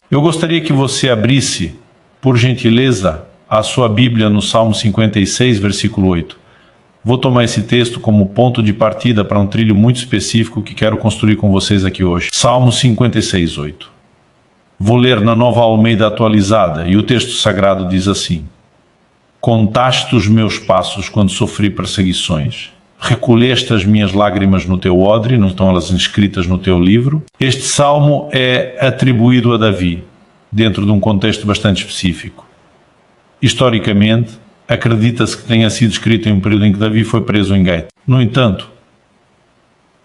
Eu gostaria que você abrisse, por gentileza, a sua Bíblia no Salmo 56, versículo 8. Vou tomar esse texto como ponto de partida para um trilho muito específico que quero construir com vocês aqui hoje. Salmo 56, 8. Vou ler na Nova Almeida Atualizada, e o texto sagrado diz assim: Contaste os meus passos quando sofri perseguições. Recolheste as minhas lágrimas no teu odre, não estão elas inscritas no teu livro. Este salmo é atribuído a Davi, dentro de um contexto bastante específico. Historicamente, acredita-se que tenha sido escrito em um período em que Davi foi preso em Gaita. No entanto,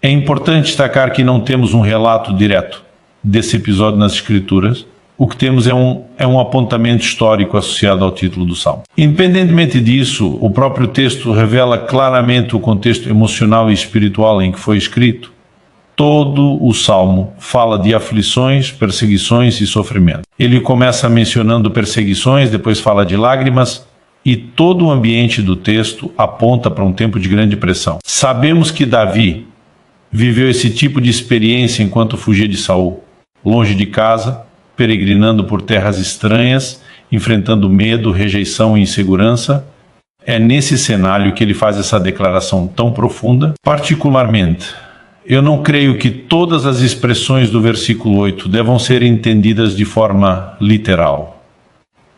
é importante destacar que não temos um relato direto desse episódio nas Escrituras. O que temos é um apontamento histórico associado ao título do Salmo. Independentemente disso, o próprio texto revela claramente o contexto emocional e espiritual em que foi escrito. Todo o Salmo fala de aflições, perseguições e sofrimento. Ele começa mencionando perseguições, depois fala de lágrimas, e todo o ambiente do texto aponta para um tempo de grande pressão. Sabemos que Davi viveu esse tipo de experiência enquanto fugia de Saul, longe de casa, peregrinando por terras estranhas, enfrentando medo, rejeição e insegurança. É nesse cenário que ele faz essa declaração tão profunda. Particularmente, eu não creio que todas as expressões do versículo 8 devam ser entendidas de forma literal.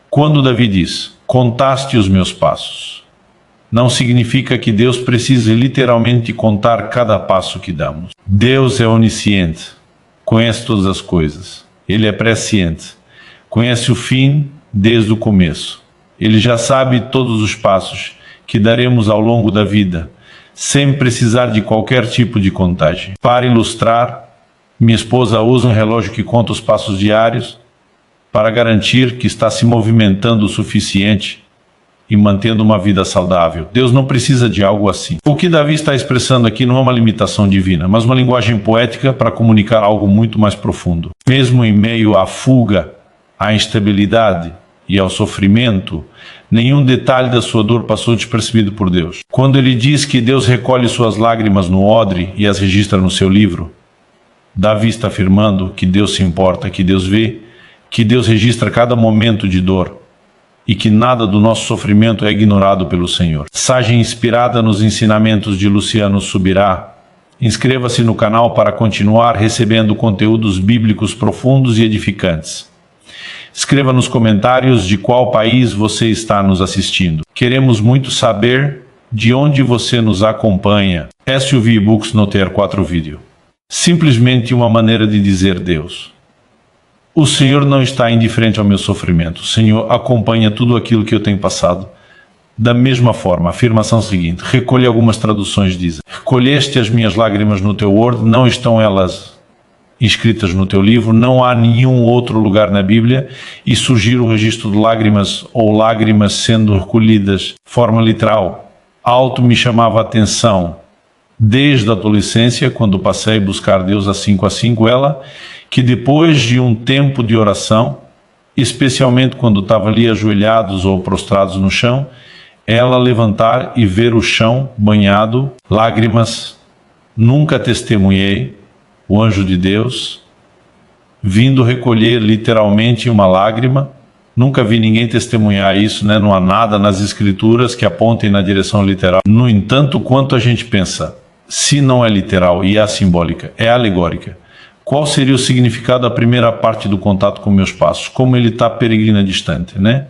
Quando Davi diz, contaste os meus passos, não significa que Deus precise literalmente contar cada passo que damos. Deus é onisciente, conhece todas as coisas. Ele é presciente, conhece o fim desde o começo. Ele já sabe todos os passos que daremos ao longo da vida, sem precisar de qualquer tipo de contagem. Para ilustrar, minha esposa usa um relógio que conta os passos diários para garantir que está se movimentando o suficiente e mantendo uma vida saudável. Deus não precisa de algo assim. O que Davi está expressando aqui não é uma limitação divina, mas uma linguagem poética para comunicar algo muito mais profundo. Mesmo em meio à fuga, à instabilidade e ao sofrimento, nenhum detalhe da sua dor passou despercebido por Deus. Quando ele diz que Deus recolhe suas lágrimas no odre e as registra no seu livro, Davi está afirmando que Deus se importa, que Deus vê, que Deus registra cada momento de dor, e que nada do nosso sofrimento é ignorado pelo Senhor. Mensagem inspirada nos ensinamentos de Luciano Subirá. Inscreva-se no canal para continuar recebendo conteúdos bíblicos profundos e edificantes. Escreva nos comentários de qual país você está nos assistindo. Queremos muito saber de onde você nos acompanha. SUV Books no TR4 Vídeo. Simplesmente uma maneira de dizer Deus. O Senhor não está indiferente ao meu sofrimento. O Senhor acompanha tudo aquilo que eu tenho passado. Da mesma forma, a afirmação seguinte, recolhe algumas traduções dizem, recolheste as minhas lágrimas no teu odre, não estão elas inscritas no teu livro, não há nenhum outro lugar na Bíblia, e surgir o registro de lágrimas ou lágrimas sendo recolhidas de forma literal. Algo me chamava a atenção desde a adolescência, quando passei a buscar Deus a 5 ela, que depois de um tempo de oração, especialmente quando estava ali ajoelhados ou prostrados no chão, ela levantar e ver o chão banhado, lágrimas. Nunca testemunhei o anjo de Deus vindo recolher literalmente uma lágrima. Nunca vi ninguém testemunhar isso, né? Não há nada nas Escrituras que apontem na direção literal. No entanto, quanto a gente pensa, se não é literal e é simbólica, é alegórica, qual seria o significado da primeira parte do contato com meus passos? Como ele está peregrina distante, né?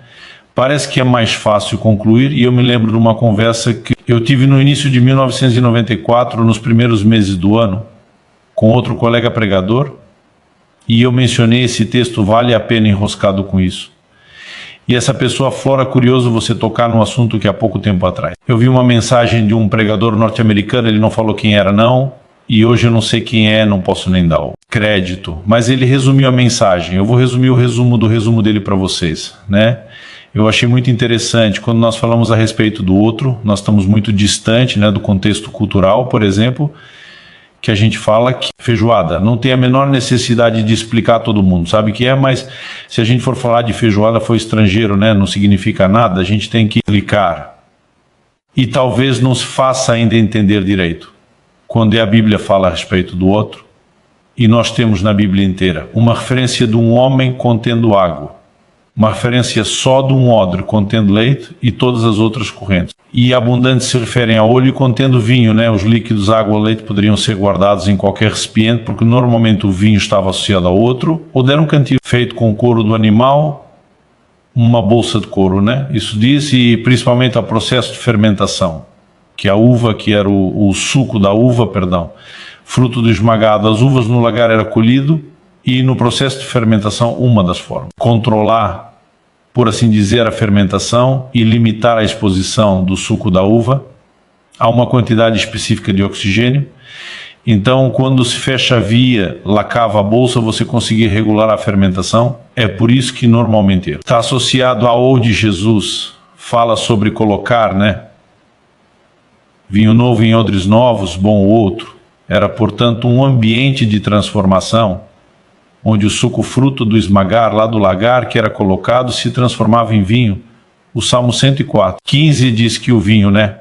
Parece que é mais fácil concluir, e eu me lembro de uma conversa que eu tive no início de 1994, nos primeiros meses do ano, com outro colega pregador, e eu mencionei esse texto, vale a pena enroscado com isso. E essa pessoa aflora, curioso você tocar num assunto que há pouco tempo atrás. Eu vi uma mensagem de um pregador norte-americano, ele não falou quem era não, e hoje eu não sei quem é, não posso nem dar o crédito, mas ele resumiu a mensagem. Eu vou resumir o resumo do resumo dele para vocês, né? Eu achei muito interessante, quando nós falamos a respeito do outro, nós estamos muito distante, né, do contexto cultural, por exemplo, que a gente fala que feijoada não tem a menor necessidade de explicar a todo mundo, sabe o que é, mas se a gente for falar de feijoada foi estrangeiro, né, não significa nada, a gente tem que explicar. E talvez nos faça ainda entender direito. Quando a Bíblia fala a respeito do outro, e nós temos na Bíblia inteira uma referência de um homem contendo água, uma referência só de um odre contendo leite e todas as outras correntes. E abundantes se referem a olho contendo vinho, né? Os líquidos água e leite poderiam ser guardados em qualquer recipiente, porque normalmente o vinho estava associado a outro, ou deram um cantil feito com couro do animal, uma bolsa de couro, né? Isso diz, e principalmente ao processo de fermentação, que a uva, que era o suco da uva, fruto do esmagado, as uvas no lagar era colhido, e no processo de fermentação, uma das formas. Controlar, por assim dizer, a fermentação e limitar a exposição do suco da uva a uma quantidade específica de oxigênio. Então, quando se fecha a via, lacava a bolsa, você conseguia regular a fermentação. É por isso que normalmente está associado ao de Jesus. Fala sobre colocar, né? Vinho novo em odres novos, bom ou outro. Era, portanto, um ambiente de transformação, onde o suco fruto do esmagar, lá do lagar, que era colocado, se transformava em vinho. O Salmo 104:15 diz que o vinho, né?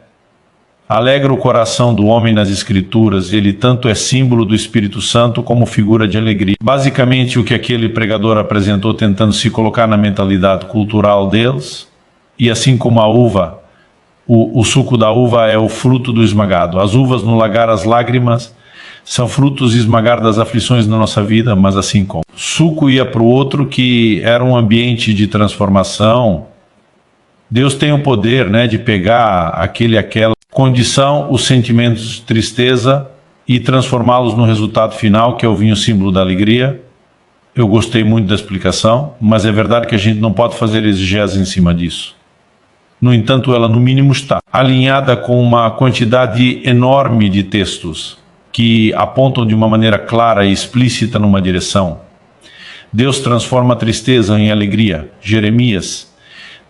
Alegra o coração do homem nas Escrituras, ele tanto é símbolo do Espírito Santo como figura de alegria. Basicamente, o que aquele pregador apresentou tentando se colocar na mentalidade cultural deles, e assim como a uva, o suco da uva é o fruto do esmagado. As uvas no lagar, as lágrimas, são frutos de esmagar das aflições da nossa vida, mas assim como. Suco ia para o outro, que era um ambiente de transformação. Deus tem o poder, né, de pegar aquela condição, os sentimentos de tristeza e transformá-los no resultado final, que é o vinho símbolo da alegria. Eu gostei muito da explicação, mas é verdade que a gente não pode fazer exegese em cima disso. No entanto, ela no mínimo está alinhada com uma quantidade enorme de textos que apontam de uma maneira clara e explícita numa direção. Deus transforma a tristeza em alegria. Jeremias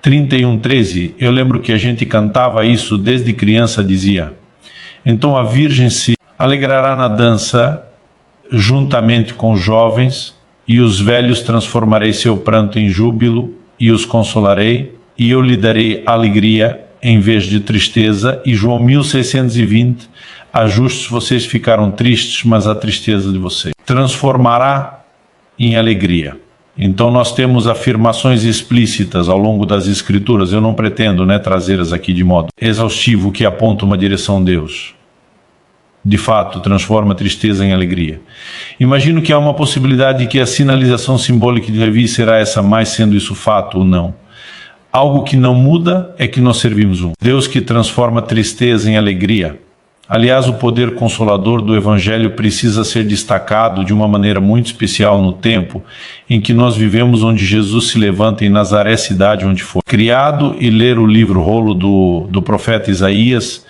31:13, eu lembro que a gente cantava isso desde criança, dizia: então a virgem se alegrará na dança, juntamente com os jovens, e os velhos transformarei seu pranto em júbilo, e os consolarei, e eu lhe darei alegria em vez de tristeza. E João 1620, ajustes, vocês ficaram tristes, mas a tristeza de vocês transformará em alegria. Então nós temos afirmações explícitas ao longo das Escrituras. Eu não pretendo, né, trazê-las aqui de modo exaustivo, que apontam uma direção a Deus. De fato, transforma a tristeza em alegria. Imagino que há uma possibilidade de que a sinalização simbólica de Levi será essa, mais sendo isso fato ou não. Algo que não muda é que nós servimos um Deus que transforma a tristeza em alegria. Aliás, o poder consolador do Evangelho precisa ser destacado de uma maneira muito especial no tempo em que nós vivemos, onde Jesus se levanta em Nazaré, cidade onde foi criado, e ler o livro rolo do profeta Isaías.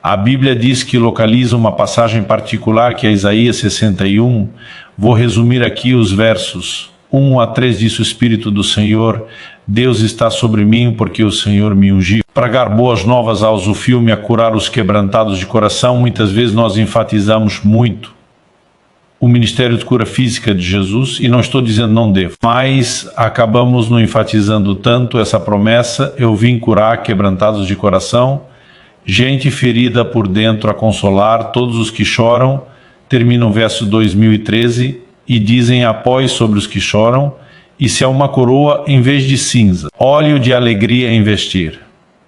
A Bíblia diz que localiza uma passagem particular, que é Isaías 61. Vou resumir aqui os versos 1 a 3, diz o Espírito do Senhor: Deus está sobre mim, porque o Senhor me ungiu. Pregar boas novas aos o filme, a curar os quebrantados de coração. Muitas vezes nós enfatizamos muito o ministério de cura física de Jesus, e não estou dizendo não devo, mas acabamos não enfatizando tanto essa promessa: eu vim curar quebrantados de coração, gente ferida por dentro a consolar, todos os que choram. Termina o verso 2013 e dizem: após sobre os que choram, e se há uma coroa em vez de cinza, óleo de alegria em vestir.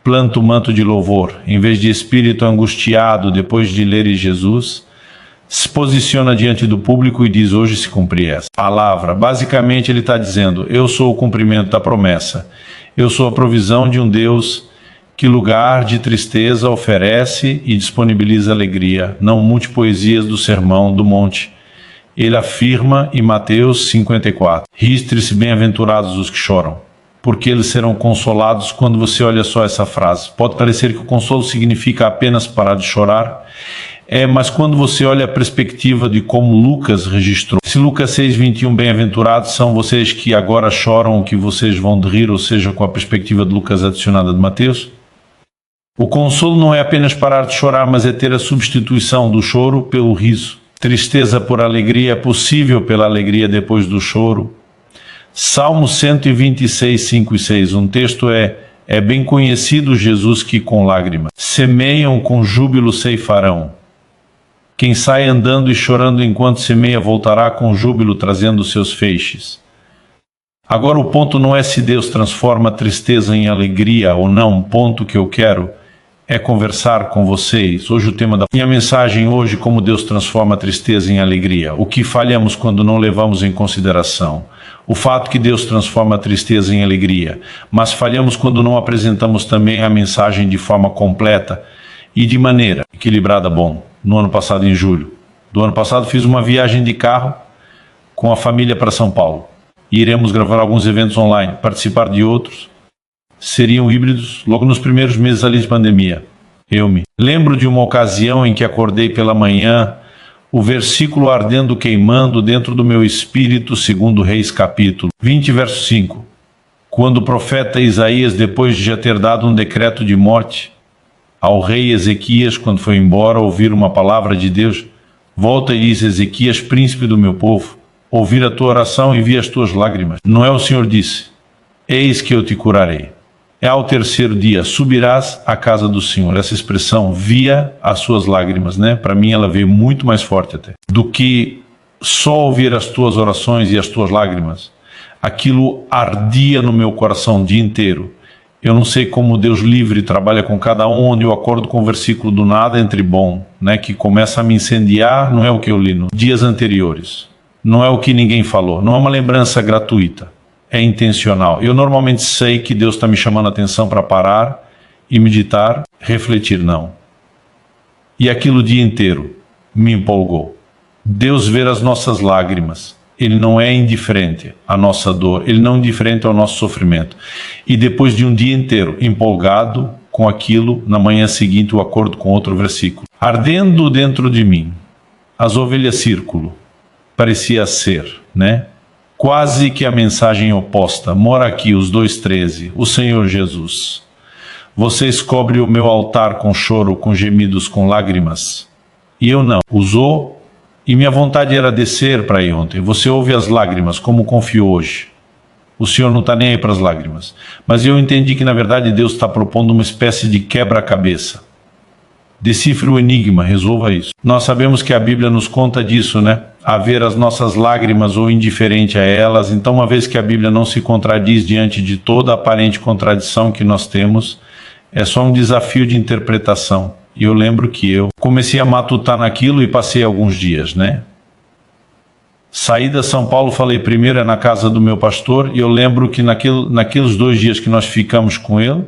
Planta o manto de louvor, em vez de espírito angustiado depois de ler Jesus, se posiciona diante do público e diz: hoje se cumpre essa palavra. Basicamente ele está dizendo: eu sou o cumprimento da promessa, eu sou a provisão de um Deus que lugar de tristeza oferece e disponibiliza alegria. Não mude poesias do Sermão do Monte. Ele afirma em Mateus 54, ristre-se bem-aventurados os que choram, porque eles serão consolados. Quando você olha só essa frase, pode parecer que o consolo significa apenas parar de chorar, mas quando você olha a perspectiva de como Lucas registrou, se Lucas 6:21, bem-aventurados são vocês que agora choram, que vocês vão de rir, ou seja, com a perspectiva de Lucas adicionada de Mateus, o consolo não é apenas parar de chorar, mas é ter a substituição do choro pelo riso. Tristeza por alegria é possível pela alegria depois do choro. Salmo 126, 5 e 6, um texto é bem conhecido: Jesus que com lágrimas semeiam, com júbilo ceifarão. Quem sai andando e chorando enquanto semeia voltará com júbilo trazendo seus feixes. Agora o ponto não é se Deus transforma a tristeza em alegria ou não. O ponto que eu quero é conversar com vocês. Hoje o tema da minha mensagem hoje, como Deus transforma a tristeza em alegria. O que falhamos quando não levamos em consideração o fato que Deus transforma a tristeza em alegria, mas falhamos quando não apresentamos também a mensagem de forma completa e de maneira equilibrada. Bom, no ano passado, em julho do ano passado, fiz uma viagem de carro com a família para São Paulo. E iremos gravar alguns eventos online, participar de outros. Seriam híbridos logo nos primeiros meses ali de pandemia. Eu me lembro de uma ocasião em que acordei pela manhã, o versículo ardendo queimando dentro do meu espírito, segundo Reis capítulo 20, verso 5. Quando o profeta Isaías, depois de já ter dado um decreto de morte ao rei Ezequias, quando foi embora ouvir uma palavra de Deus, volta e diz: Ezequias, príncipe do meu povo, ouvir a tua oração e vi as tuas lágrimas. Não é o Senhor disse: eis que eu te curarei. É ao terceiro dia, subirás à casa do Senhor. Essa expressão, via as suas lágrimas, né? Para mim ela veio muito mais forte até, do que só ouvir as tuas orações e as tuas lágrimas. Aquilo ardia no meu coração o dia inteiro. Eu não sei como Deus livre trabalha com cada um, onde eu acordo com o versículo do nada entre bom, né? Que começa a me incendiar, não é o que eu li nos dias anteriores. Não é o que ninguém falou, não é uma lembrança gratuita, é intencional. Eu normalmente sei que Deus está me chamando a atenção para parar e meditar, refletir, não. E aquilo o dia inteiro me empolgou. Deus vê as nossas lágrimas, Ele não é indiferente à nossa dor, Ele não é indiferente ao nosso sofrimento. E depois de um dia inteiro empolgado com aquilo, na manhã seguinte o acordo com outro versículo. Ardendo dentro de mim, as ovelhas círculo, parecia ser, né? Quase que a mensagem oposta. Mora aqui os 2:13, o Senhor Jesus. Vocês cobrem o meu altar com choro, com gemidos, com lágrimas. E eu não. Usou, e minha vontade era descer para aí ontem. Você ouve as lágrimas, como confio hoje. O Senhor não está nem aí para as lágrimas. Mas eu entendi que, na verdade, Deus está propondo uma espécie de quebra-cabeça. Decifre o enigma, resolva isso. Nós sabemos que a Bíblia nos conta disso, né? A ver as nossas lágrimas ou indiferente a elas. Então, uma vez que a Bíblia não se contradiz diante de toda a aparente contradição que nós temos, é só um desafio de interpretação. E eu lembro que eu comecei a matutar naquilo e passei alguns dias, né? Saí da São Paulo, falei, primeiro é na casa do meu pastor, e eu lembro que naqueles 2 dias que nós ficamos com ele,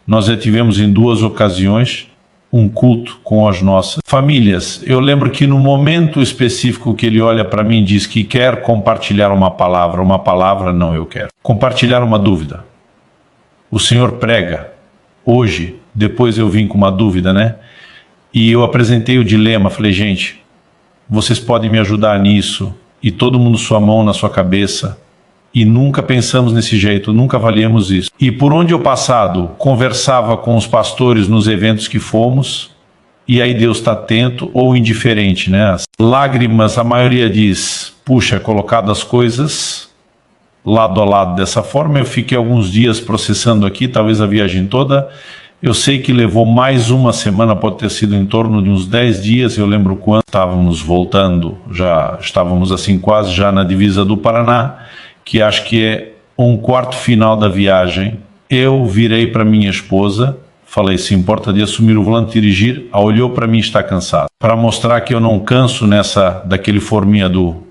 nós já tivemos em 2 ocasiões um culto com as nossas famílias. Eu lembro que no momento específico que ele olha para mim e diz que quer compartilhar uma palavra não, eu quero compartilhar uma dúvida. O Senhor prega hoje, depois eu vim com uma dúvida, né? E eu apresentei o dilema, falei, gente, vocês podem me ajudar nisso, e todo mundo sua mão na sua cabeça, e nunca pensamos nesse jeito, nunca avaliamos isso. E por onde eu passado, conversava com os pastores nos eventos que fomos, e aí Deus está atento ou indiferente, né? As lágrimas, a maioria diz, puxa, colocado as coisas lado a lado dessa forma. Eu fiquei alguns dias processando aqui, talvez a viagem toda. Eu sei que levou mais uma semana, pode ter sido em torno de uns 10 dias, eu lembro quando estávamos voltando, já estávamos assim quase já na divisa do Paraná, que acho que é um quarto final da viagem. Eu virei para minha esposa, falei, se importa de assumir o volante e dirigir? Ela olhou para mim e está cansada. Para mostrar que eu não canso daquele forminha do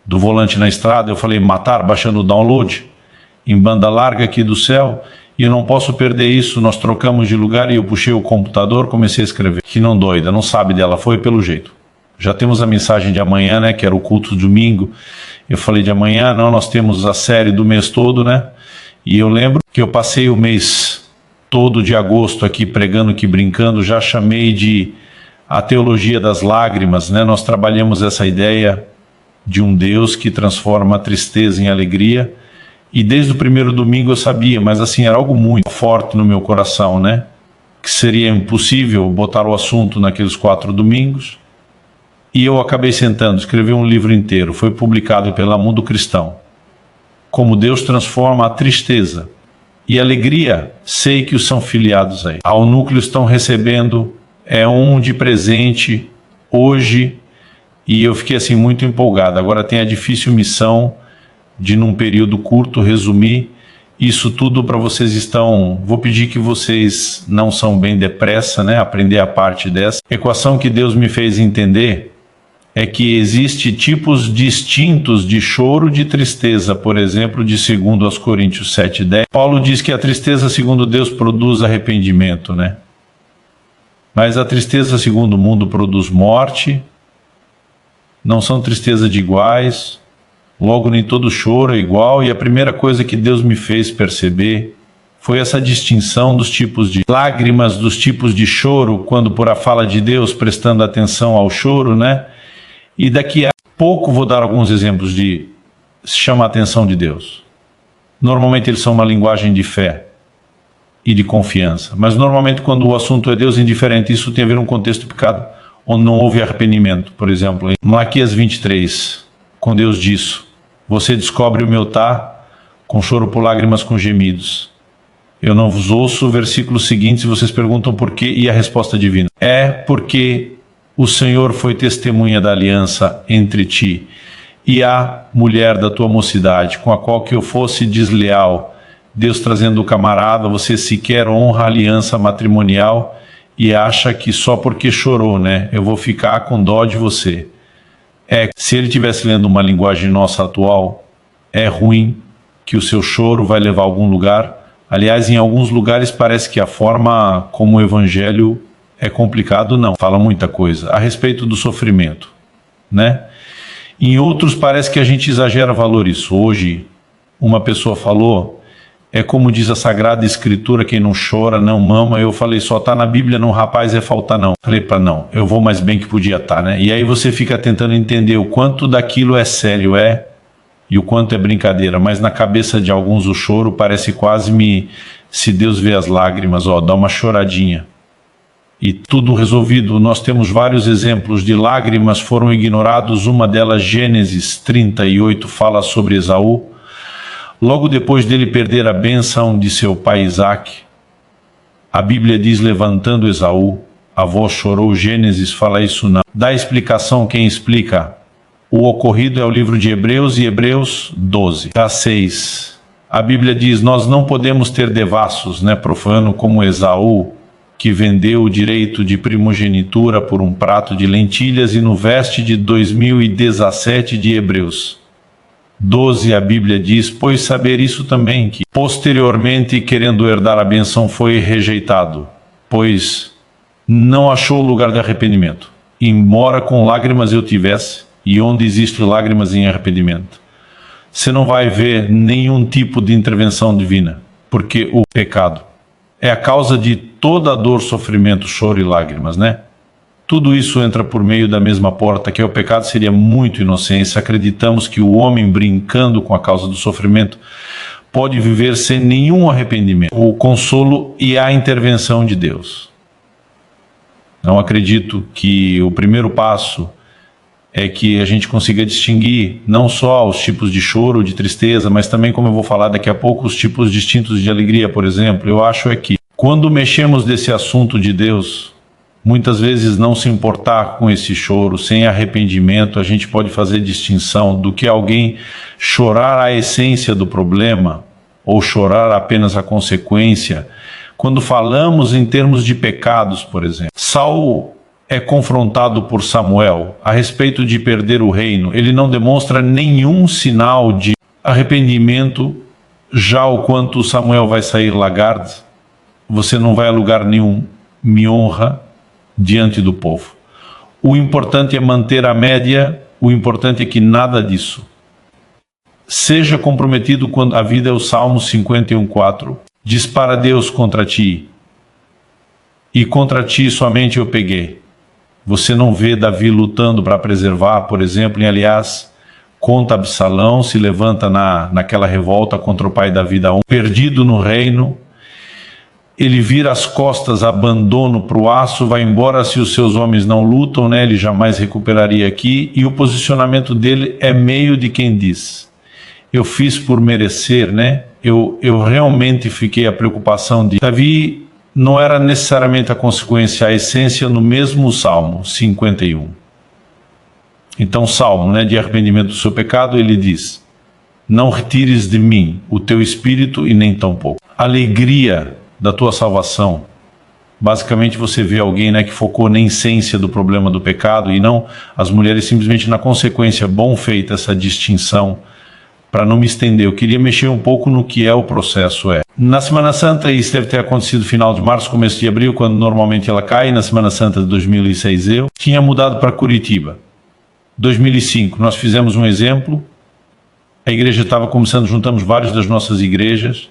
volante na estrada, eu falei, matar, baixando o download, em banda larga aqui do céu, e eu não posso perder isso. Nós trocamos de lugar e eu puxei o computador, comecei a escrever. Que não doida, não sabe dela, foi pelo jeito. Já temos a mensagem de amanhã, né, que era o culto domingo. Eu falei de amanhã, não, nós temos a série do mês todo, né? E eu lembro que eu passei o mês todo de agosto aqui pregando, aqui brincando, já chamei de a teologia das lágrimas, né? Nós trabalhamos essa ideia de um Deus que transforma a tristeza em alegria. E desde o primeiro domingo eu sabia, mas assim, era algo muito forte no meu coração, né? Que seria impossível botar o assunto naqueles 4 domingos. E eu acabei sentando, escrevi um livro inteiro, foi publicado pela Mundo Cristão. Como Deus transforma a tristeza e a alegria, sei que os são filiados aí. Ao núcleo estão recebendo, um de presente, hoje, e eu fiquei assim muito empolgado. Agora tem a difícil missão de, num período curto, resumir isso tudo para vocês. Vou pedir que vocês não são bem depressa, né? Aprender a parte dessa. A equação que Deus me fez entender é que existe tipos distintos de choro, de tristeza. Por exemplo, de 2 Coríntios 7:10, Paulo diz que a tristeza segundo Deus produz arrependimento, né? Mas a tristeza segundo o mundo produz morte. Não são tristezas de iguais, logo nem todo choro é igual. E a primeira coisa que Deus me fez perceber foi essa distinção dos tipos de lágrimas, dos tipos de choro, quando por a fala de Deus, prestando atenção ao choro, né? E daqui a pouco vou dar alguns exemplos de chamar a atenção de Deus. Normalmente eles são uma linguagem de fé e de confiança, mas normalmente quando o assunto é Deus, indiferente, isso tem a ver com um contexto de pecado, onde não houve arrependimento. Por exemplo, em Malaquias 23, com Deus diz: você descobre o meu com choro por lágrimas, com gemidos. Eu não vos ouço. Versículo seguinte, se vocês perguntam por quê, e a resposta divina é porque o Senhor foi testemunha da aliança entre ti e a mulher da tua mocidade, com a qual que eu fosse desleal. Deus trazendo o camarada, você sequer honra a aliança matrimonial e acha que só porque chorou, né, eu vou ficar com dó de você. Se ele estivesse lendo uma linguagem nossa atual, é ruim que o seu choro vai levar a algum lugar. Aliás, em alguns lugares parece que a forma como o evangelho é complicado, não. Fala muita coisa a respeito do sofrimento, né? Em outros parece que a gente exagera valor isso. Hoje, uma pessoa falou, é como diz a Sagrada Escritura, quem não chora não mama. Eu falei, só está na Bíblia, não, rapaz, é falta não. Falei para não, eu vou mais bem que podia estar, né? E aí você fica tentando entender o quanto daquilo é sério, e o quanto é brincadeira. Mas na cabeça de alguns o choro parece quase se Deus vê as lágrimas, dá uma choradinha. E tudo resolvido. Nós temos vários exemplos de lágrimas foram ignorados. Uma delas, Gênesis 38, fala sobre Esaú. Logo depois dele perder a bênção de seu pai Isaque, a Bíblia diz, levantando Esaú, a voz chorou. Gênesis fala isso não. Dá explicação quem explica. O ocorrido é o livro de Hebreus, e Hebreus 12, 6. A Bíblia diz, nós não podemos ter devassos, né, profano, como Esaú, que vendeu o direito de primogenitura por um prato de lentilhas. E no verso de 2017 de Hebreus 12, a Bíblia diz, pois saber isso também, que posteriormente, querendo herdar a bênção, foi rejeitado, pois não achou lugar de arrependimento, embora com lágrimas eu tivesse, e onde existe lágrimas em arrependimento, você não vai ver nenhum tipo de intervenção divina, porque o pecado é a causa de toda a dor, sofrimento, choro e lágrimas, né? Tudo isso entra por meio da mesma porta, que é o pecado. Seria muito inocência. Acreditamos que o homem, brincando com a causa do sofrimento, pode viver sem nenhum arrependimento, o consolo e a intervenção de Deus. Não acredito que o primeiro passo é que a gente consiga distinguir não só os tipos de choro, de tristeza, mas também, como eu vou falar daqui a pouco, os tipos distintos de alegria, por exemplo. Eu acho que quando mexemos desse assunto de Deus, muitas vezes não se importar com esse choro, sem arrependimento, a gente pode fazer distinção do que alguém chorar a essência do problema ou chorar apenas a consequência. Quando falamos em termos de pecados, por exemplo, Saul é confrontado por Samuel a respeito de perder o reino. Ele não demonstra nenhum sinal de arrependimento, já o quanto Samuel vai sair lagarde. Você não vai a lugar nenhum, me honra diante do povo. O importante é manter a média, o importante é que nada disso seja comprometido quando a vida é o Salmo 51:4. Dispara Deus contra ti, e contra ti somente eu peguei. Você não vê Davi lutando para preservar, por exemplo, e aliás, conta Absalão, se levanta naquela revolta contra o pai Davi, perdido no reino. Ele vira as costas, abandona para o aço, vai embora. Se os seus homens não lutam, né, ele jamais recuperaria aqui. E o posicionamento dele é meio de quem diz, eu fiz por merecer, né? Eu realmente fiquei a preocupação de Davi. Não era necessariamente a consequência, a essência no mesmo Salmo 51. Então, Salmo, né, de arrependimento do seu pecado, ele diz: não retires de mim o teu espírito e nem tampouco. Alegria da tua salvação. Basicamente você vê alguém, né, que focou na essência do problema do pecado e não as mulheres simplesmente na consequência. Bom feita essa distinção. Para não me estender, eu queria mexer um pouco no que é o processo. Na Semana Santa, isso deve ter acontecido no final de março, começo de abril, quando normalmente ela cai. Na Semana Santa de 2006 eu tinha mudado para Curitiba. 2005 nós fizemos um exemplo. A igreja estava começando, juntamos várias das nossas igrejas,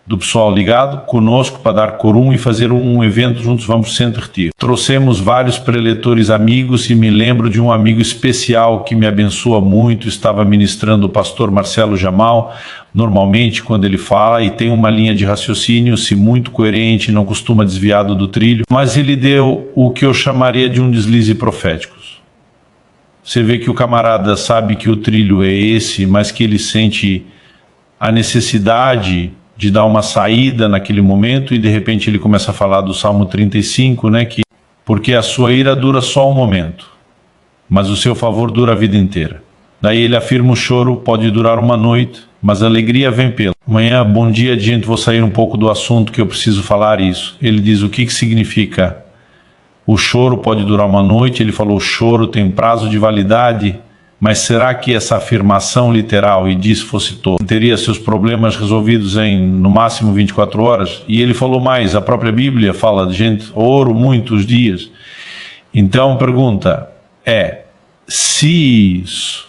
do pessoal ligado, conosco para dar quorum e fazer um evento juntos, vamos para o Centro Retiro. Trouxemos vários preletores amigos e me lembro de um amigo especial que me abençoa muito, estava ministrando o pastor Marcelo Jamal, normalmente quando ele fala e tem uma linha de raciocínio, se muito coerente, não costuma desviado do trilho, mas ele deu o que eu chamaria de um deslize profético. Você vê que o camarada sabe que o trilho é esse, mas que ele sente a necessidade de dar uma saída naquele momento e de repente ele começa a falar do Salmo 35, né, que porque a sua ira dura só um momento, mas o seu favor dura a vida inteira. Daí ele afirma: o choro pode durar uma noite, mas a alegria vem pela manhã. Bom dia, gente, vou sair um pouco do assunto que eu preciso falar isso. Ele diz o que significa o choro pode durar uma noite. Ele falou: o choro tem prazo de validade. Mas será que essa afirmação literal, e diz fosse todo, teria seus problemas resolvidos em, no máximo, 24 horas? E ele falou mais, a própria Bíblia fala de gente, ouro muitos dias. Então a pergunta é, se isso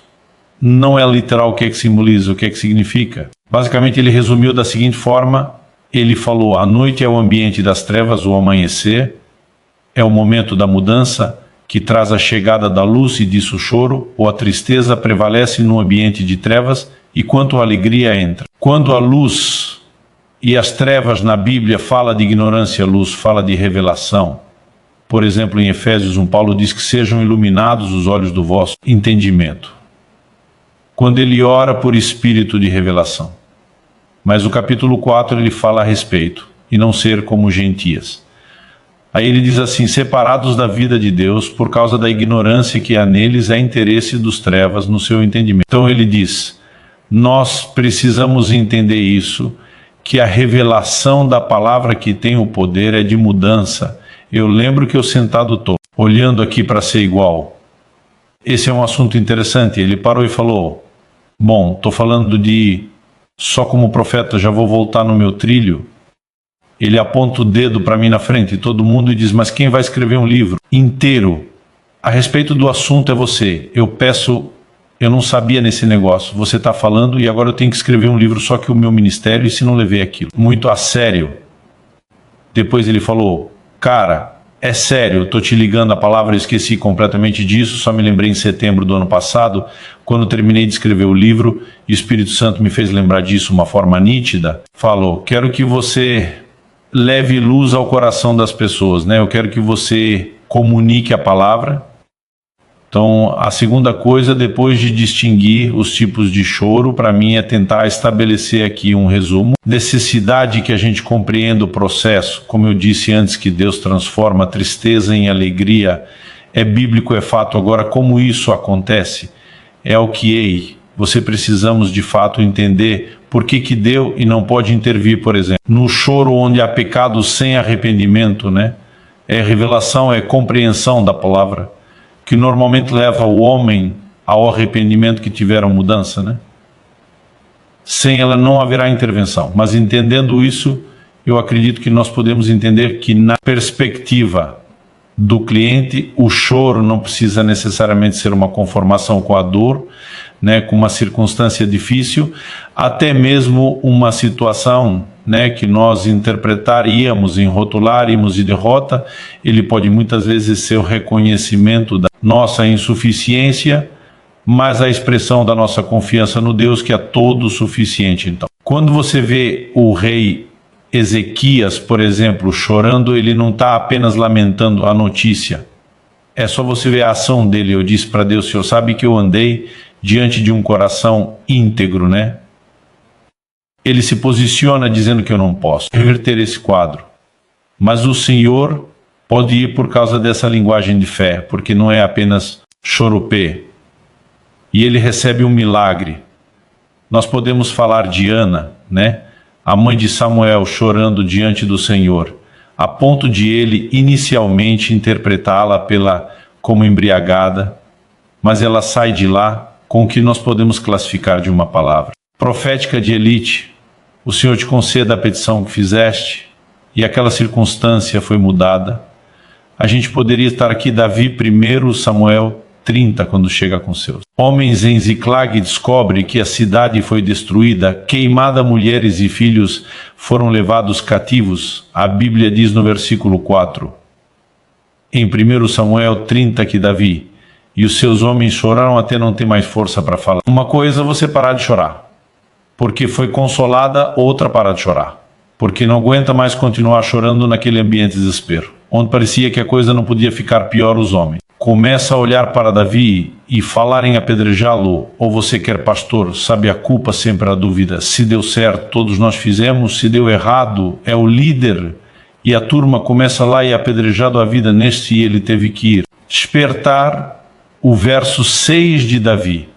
não é literal, o que é que simboliza, o que é que significa? Basicamente ele resumiu da seguinte forma, ele falou: a noite é o ambiente das trevas, o amanhecer, é o momento da mudança, que traz a chegada da luz e disso o choro, ou a tristeza prevalece no ambiente de trevas, e quanto a alegria entra. Quando a luz e as trevas na Bíblia fala de ignorância, a luz fala de revelação. Por exemplo, em Efésios 1, Paulo diz que sejam iluminados os olhos do vosso entendimento. Quando ele ora por espírito de revelação. Mas o capítulo 4 ele fala a respeito, e não ser como gentias. Aí ele diz assim: separados da vida de Deus por causa da ignorância que há neles, é interesse dos trevas no seu entendimento. Então ele diz, nós precisamos entender isso, que a revelação da palavra que tem o poder é de mudança. Eu lembro que eu sentado estou, olhando aqui para ser igual. Esse é um assunto interessante. Ele parou e falou, bom, estou falando de só como profeta, já vou voltar no meu trilho. Ele aponta o dedo para mim na frente e todo mundo diz, mas quem vai escrever um livro inteiro a respeito do assunto é você. Eu peço, eu não sabia nesse negócio, você está falando e agora eu tenho que escrever um livro só que o meu ministério, e se não levei aquilo muito a sério. Depois ele falou, cara, é sério, eu estou te ligando a palavra, eu esqueci completamente disso, só me lembrei em setembro do ano passado, quando terminei de escrever o livro, e o Espírito Santo me fez lembrar disso de uma forma nítida. Falou, quero que você leve luz ao coração das pessoas, né? Eu quero que você comunique a palavra. Então, a segunda coisa, depois de distinguir os tipos de choro, para mim é tentar estabelecer aqui um resumo. Necessidade que a gente compreenda o processo, como eu disse antes, que Deus transforma a tristeza em alegria, é bíblico, é fato. Agora, como isso acontece? É o que você precisamos de fato entender por que deu e não pode intervir, por exemplo. No choro onde há pecado sem arrependimento, né? É revelação, é compreensão da palavra, que normalmente leva o homem ao arrependimento que tiveram mudança, né? Sem ela não haverá intervenção. Mas entendendo isso, eu acredito que nós podemos entender que na perspectiva do cliente, o choro não precisa necessariamente ser uma conformação com a dor, né, com uma circunstância difícil, até mesmo uma situação, né, que nós interpretaríamos, enrotuláríamos de derrota. Ele pode muitas vezes ser o reconhecimento da nossa insuficiência, mas a expressão da nossa confiança no Deus que é todo suficiente. Então, quando você vê o rei Ezequias, por exemplo, chorando, ele não está apenas lamentando a notícia. É só você ver a ação dele. Eu disse para Deus, Senhor, sabe que eu andei diante de um coração íntegro, né? Ele se posiciona dizendo que eu não posso reverter esse quadro. Mas o Senhor pode ir por causa dessa linguagem de fé, porque não é apenas choropê. e ele recebe um milagre. Nós podemos falar de Ana, né? A mãe de Samuel chorando diante do Senhor, a ponto de ele inicialmente interpretá-la como embriagada, mas ela sai de lá com o que nós podemos classificar de uma palavra profética de elite. O Senhor te conceda a petição que fizeste, e aquela circunstância foi mudada. A gente poderia estar aqui, Davi, 1 Samuel 30, quando chega com seus homens em Ziclag, descobre que a cidade foi destruída, queimada, mulheres e filhos foram levados cativos. A Bíblia diz no versículo 4, em 1 Samuel 30, que Davi e os seus homens choraram até não ter mais força para falar. Uma coisa é você parar de chorar, porque foi consolada, outra parar de chorar, porque não aguenta mais continuar chorando naquele ambiente de desespero, onde parecia que a coisa não podia ficar pior. Os homens começa a olhar para Davi e falar em apedrejá-lo. Ou você quer pastor, sabe a culpa, sempre a dúvida. Se deu certo, todos nós fizemos. Se deu errado, é o líder. E a turma começa lá e apedrejado a vida neste, e ele teve que ir. Despertar o verso 6 de Davi.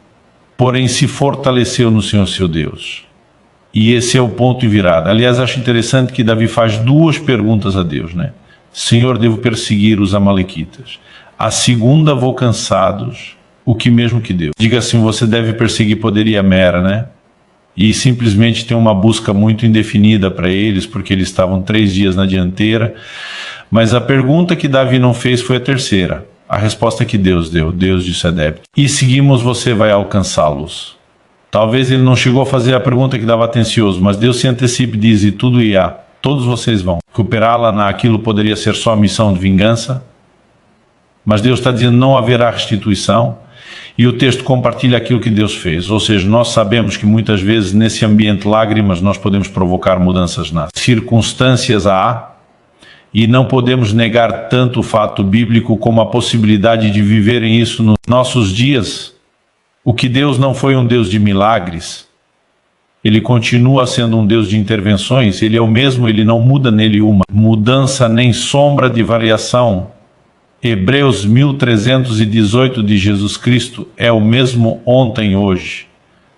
Porém se fortaleceu no Senhor seu Deus. E esse é o ponto de virada. Aliás, acho interessante que Davi faz duas perguntas a Deus, né? Senhor, devo perseguir os amalequitas? A segunda, vou cansados, o que mesmo que Deus. Diga assim, você deve perseguir poderia mera, né? E simplesmente tem uma busca muito indefinida para eles, porque eles estavam 3 dias na dianteira. Mas a pergunta que Davi não fez foi a terceira. A resposta que Deus deu. Deus disse a débito. E seguimos, você vai alcançá-los. Talvez ele não chegou a fazer a pergunta que dava atencioso, mas Deus se antecipa e diz, e tudo irá, todos vocês vão. Recuperá-la naquilo poderia ser só missão de vingança, mas Deus está dizendo não haverá restituição, e o texto compartilha aquilo que Deus fez. Ou seja, nós sabemos que muitas vezes nesse ambiente de lágrimas nós podemos provocar mudanças nas circunstâncias e não podemos negar tanto o fato bíblico como a possibilidade de viverem isso nos nossos dias. O que Deus não foi um Deus de milagres, Ele continua sendo um Deus de intervenções. Ele é o mesmo, Ele não muda nele uma mudança nem sombra de variação. Hebreus 1318 de Jesus Cristo é o mesmo ontem, hoje.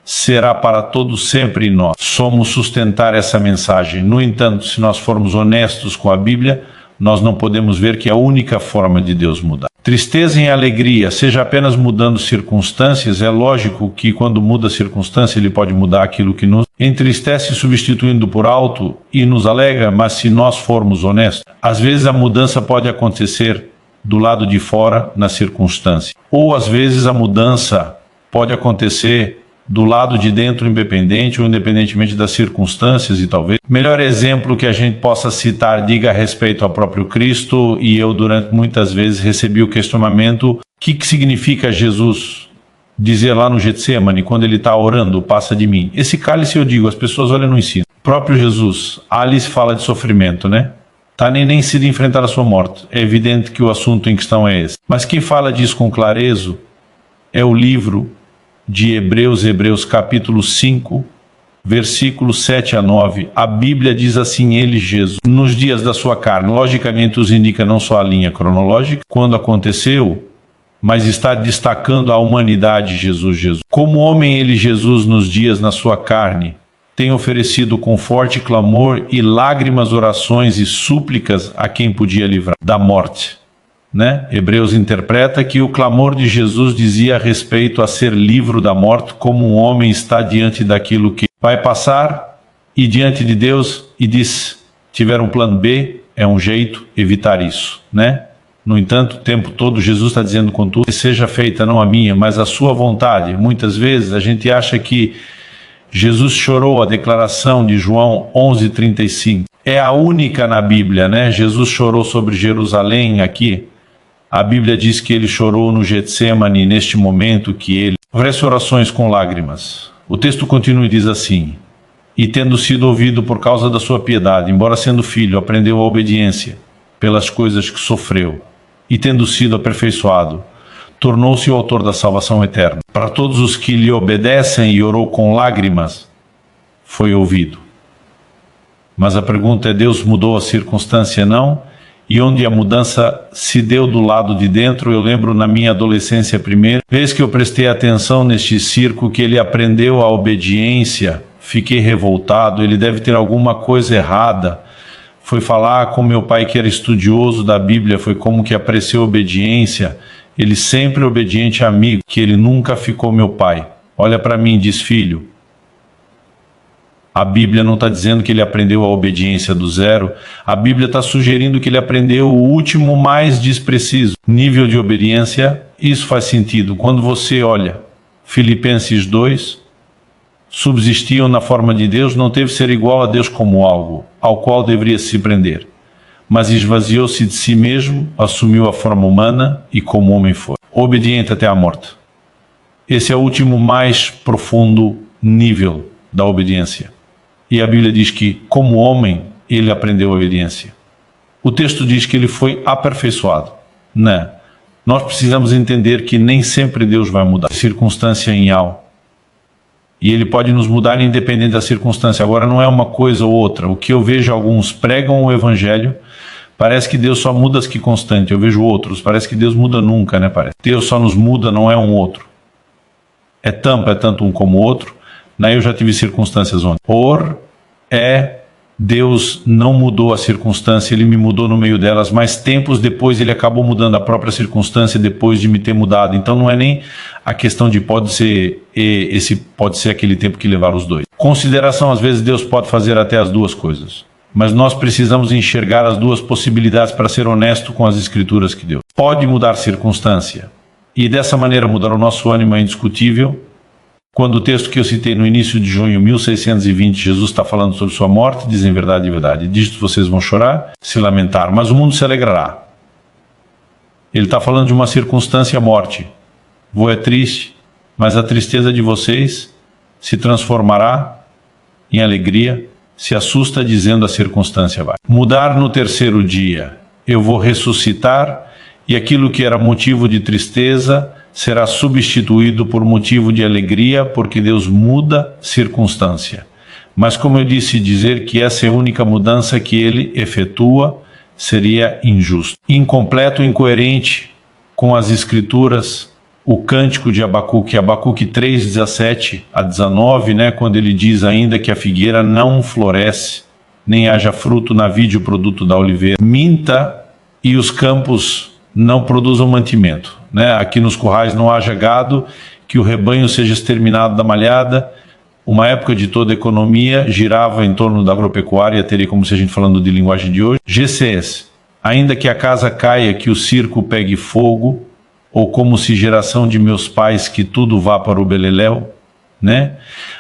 Será para todos sempre, e nós somos sustentar essa mensagem. No entanto, se nós formos honestos com a Bíblia, nós não podemos ver que é a única forma de Deus mudar. Tristeza em alegria, seja apenas mudando circunstâncias. É lógico que quando muda a circunstância, Ele pode mudar aquilo que nos entristece, substituindo por alto e nos alegra, mas se nós formos honestos, às vezes a mudança pode acontecer do lado de fora na circunstância, ou às vezes a mudança pode acontecer do lado de dentro, independente ou independentemente das circunstâncias. E talvez o melhor exemplo que a gente possa citar diga a respeito ao próprio Cristo, e eu durante muitas vezes recebi o questionamento, o que significa Jesus dizer lá no Getsemane, quando ele está orando, passa de mim. Esse cálice, eu digo, as pessoas olham no ensino. O próprio Jesus, ali se fala de sofrimento, né? Tá nem se de enfrentar a sua morte. É evidente que o assunto em questão é esse. Mas quem fala disso com clareza é o livro de Hebreus capítulo 5, versículos 7 a 9. A Bíblia diz assim, ele, Jesus, nos dias da sua carne. Logicamente os indica não só a linha cronológica, quando aconteceu, mas está destacando a humanidade Jesus. Como homem, ele, Jesus, nos dias na sua carne, tem oferecido com forte clamor e lágrimas, orações e súplicas a quem podia livrar da morte. Né? Hebreus interpreta que o clamor de Jesus dizia a respeito a ser livre da morte, como um homem está diante daquilo que vai passar e diante de Deus, e diz, tiver um plano B, é um jeito evitar isso, né? No entanto, o tempo todo Jesus está dizendo, contudo, que seja feita não a minha, mas a sua vontade. Muitas vezes a gente acha que Jesus chorou, a declaração de João 11:35 é a única na Bíblia, né? Jesus chorou sobre Jerusalém aqui. A Bíblia diz que ele chorou no Getsemane, neste momento que ele oferece orações com lágrimas. O texto continua e diz assim, e tendo sido ouvido por causa da sua piedade, embora sendo filho, aprendeu a obediência pelas coisas que sofreu, e tendo sido aperfeiçoado, tornou-se o autor da salvação eterna. Para todos os que lhe obedecem, e orou com lágrimas, foi ouvido. Mas a pergunta é, Deus mudou a circunstância? Não. e onde a mudança se deu do lado de dentro. Eu lembro na minha adolescência, primeira vez que eu prestei atenção neste circo, que ele aprendeu a obediência, fiquei revoltado. Ele deve ter alguma coisa errada. Foi falar com meu pai, que era estudioso da Bíblia, foi como que apreciou a obediência. Ele sempre obediente amigo, que ele nunca ficou meu pai. Olha para mim e diz: filho, a Bíblia não está dizendo que ele aprendeu a obediência do zero. A Bíblia está sugerindo que ele aprendeu o último mais despreciso nível de obediência. Isso faz sentido. Quando você olha Filipenses 2, subsistiam na forma de Deus, não teve ser igual a Deus como algo ao qual deveria se prender, mas esvaziou-se de si mesmo, assumiu a forma humana e como homem foi, obediente até a morte. Esse é o último mais profundo nível da obediência. E a Bíblia diz que, como homem, ele aprendeu a obediência. O texto diz que ele foi aperfeiçoado, né? Nós precisamos entender que nem sempre Deus vai mudar circunstância em algo. E ele pode nos mudar independente da circunstância. Agora, não é uma coisa ou outra. O que eu vejo, alguns pregam o evangelho, parece que Deus só muda as que constante. Eu vejo outros, parece que Deus muda nunca, né? Parece. Deus só nos muda, não é um outro. É tanto um como o outro. Eu já tive circunstâncias onde Deus não mudou a circunstância, ele me mudou no meio delas, mas tempos depois ele acabou mudando a própria circunstância depois de me ter mudado. Então não é nem a questão de pode ser aquele tempo que levar os dois. Consideração, às vezes Deus pode fazer até as duas coisas, mas nós precisamos enxergar as duas possibilidades para ser honesto com as escrituras que Deus pode mudar a circunstância e dessa maneira mudar o nosso ânimo é indiscutível. Quando o texto que eu citei no início de junho 1620, Jesus está falando sobre sua morte, dizem verdade e verdade. Disto vocês vão chorar, se lamentar, mas o mundo se alegrará. Ele está falando de uma circunstância, morte. Vou é triste, mas a tristeza de vocês se transformará em alegria. Se assusta dizendo a circunstância vai mudar no terceiro dia. Eu vou ressuscitar e aquilo que era motivo de tristeza será substituído por motivo de alegria, porque Deus muda circunstância. Mas como eu disse, dizer que essa é a única mudança que ele efetua seria injusto, incompleto, incoerente com as escrituras. O cântico de Abacuque 3, 17 a 19, quando ele diz ainda que a figueira não floresce, nem haja fruto na vide o produto da oliveira, minta e os campos não produzam mantimento. Aqui nos currais não haja gado, que o rebanho seja exterminado da malhada. Uma época de toda a economia girava em torno da agropecuária, teria como se a gente falando de linguagem de hoje. GCS, ainda que a casa caia, que o circo pegue fogo, ou como se geração de meus pais, que tudo vá para o beleléu.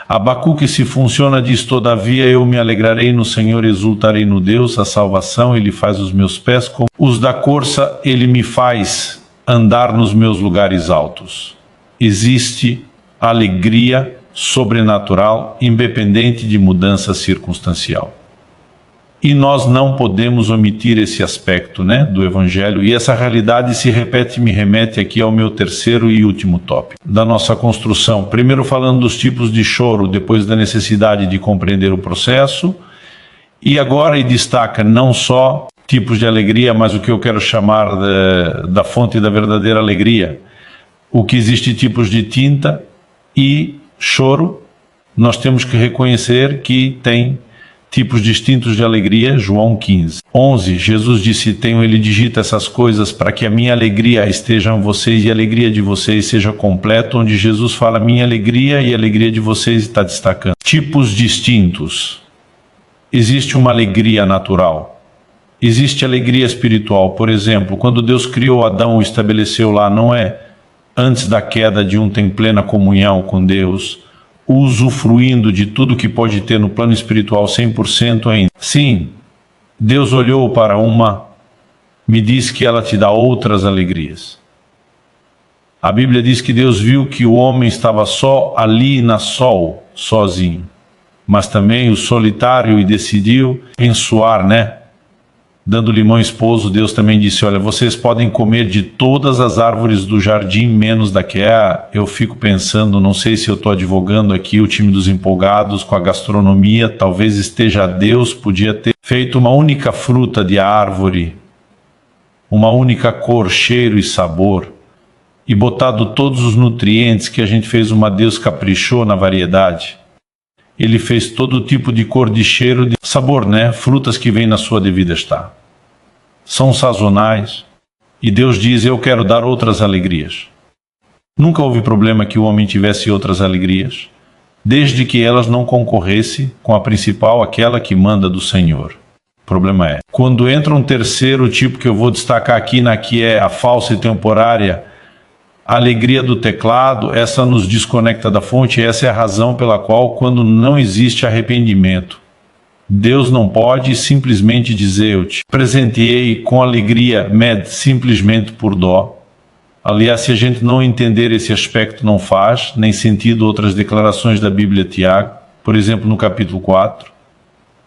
Abacuque, se funciona, diz: todavia eu me alegrarei no Senhor, exultarei no Deus, a salvação, ele faz os meus pés como os da corça, ele me faz andar nos meus lugares altos. Existe alegria sobrenatural, independente de mudança circunstancial. E nós não podemos omitir esse aspecto do Evangelho, e essa realidade se repete e me remete aqui ao meu terceiro e último tópico da nossa construção. Primeiro falando dos tipos de choro, depois da necessidade de compreender o processo, e agora ele destaca não só tipos de alegria, mas o que eu quero chamar da fonte da verdadeira alegria. O que existe tipos de tinta e choro, nós temos que reconhecer que tem tipos distintos de alegria. João 15, 11, Jesus disse: ele digita essas coisas para que a minha alegria esteja em vocês e a alegria de vocês seja completa, onde Jesus fala minha alegria e a alegria de vocês está destacando. Tipos distintos. Existe uma alegria natural. Existe alegria espiritual. Por exemplo, quando Deus criou Adão, o estabeleceu lá, não é antes da queda de tem plena comunhão com Deus, usufruindo de tudo que pode ter no plano espiritual 100% ainda. Sim, Deus olhou para me diz que ela te dá outras alegrias. A Bíblia diz que Deus viu que o homem estava só ali sozinho, mas também o solitário, e decidiu abençoar, dando limão esposo. Deus também disse: olha, vocês podem comer de todas as árvores do jardim, menos daquela. Eu fico pensando, não sei se eu estou advogando aqui o time dos empolgados com a gastronomia, talvez esteja Deus, podia ter feito uma única fruta de árvore uma única cor, cheiro e sabor, e botado todos os nutrientes que a gente fez, Deus caprichou na variedade. Ele fez todo tipo de cor, de cheiro, de sabor, né? Frutas que vêm na sua devida estar. São sazonais. E Deus diz, eu quero dar outras alegrias. Nunca houve problema que o homem tivesse outras alegrias, desde que elas não concorressem com a principal, aquela que manda do Senhor. O problema é, quando entra um terceiro tipo que eu vou destacar aqui, que é a falsa e temporária, a alegria do teclado, essa nos desconecta da fonte, e essa é a razão pela qual, quando não existe arrependimento, Deus não pode simplesmente dizer, eu te presenteei com alegria, simplesmente por dó. Aliás, se a gente não entender esse aspecto, não faz nem sentido outras declarações da Bíblia, Tiago, por exemplo, no capítulo 4,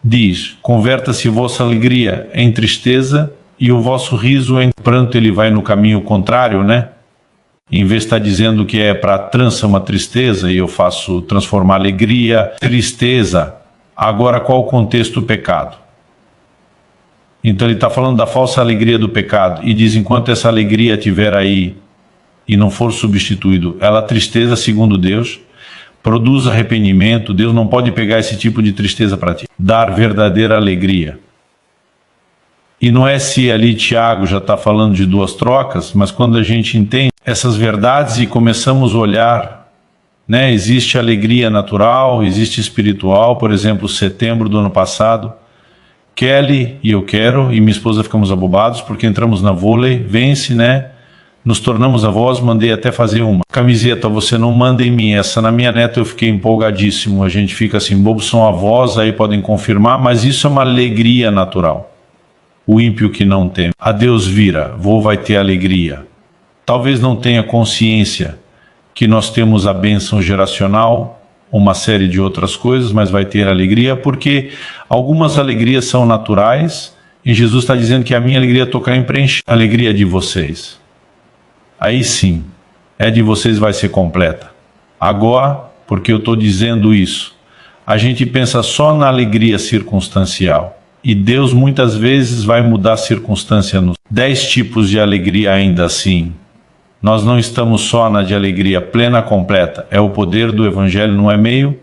diz, converta-se vossa alegria em tristeza e o vosso riso em pranto. Ele vai no caminho contrário, né? Em vez de estar dizendo que é para trança uma tristeza, e eu faço transformar alegria, tristeza. Agora, qual o contexto do pecado? Então ele está falando da falsa alegria do pecado, e diz, enquanto essa alegria estiver aí, e não for substituído, ela tristeza segundo Deus, produz arrependimento. Deus não pode pegar esse tipo de tristeza para ti, dar verdadeira alegria. E não é se ali Tiago já está falando de duas trocas, mas quando a gente entende essas verdades e começamos a olhar, né, existe alegria natural, existe espiritual. Por exemplo, setembro do ano passado, Kelly e eu e minha esposa ficamos abobados porque entramos na vôlei, vence, né? Nos tornamos avós, mandei até fazer uma camiseta, você não manda em mim, essa na minha neta. Eu fiquei empolgadíssimo, a gente fica assim, bobos são avós, aí podem confirmar, mas isso é uma alegria natural. O ímpio que não teme, a Deus vira, vai ter alegria. Talvez não tenha consciência que nós temos a bênção geracional, uma série de outras coisas, mas vai ter alegria, porque algumas alegrias são naturais, e Jesus está dizendo que a minha alegria tocar em preencher a alegria de vocês. Aí sim, é de vocês vai ser completa. Agora, porque eu estou dizendo isso, a gente pensa só na alegria circunstancial, e Deus muitas vezes vai mudar a circunstância nos 10 tipos de alegria ainda assim. Nós não estamos só na de alegria plena, completa. É o poder do Evangelho, não é meio,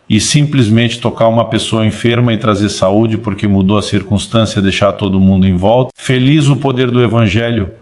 e simplesmente tocar uma pessoa enferma e trazer saúde porque mudou a circunstância, deixar todo mundo em volta. Feliz o poder do Evangelho.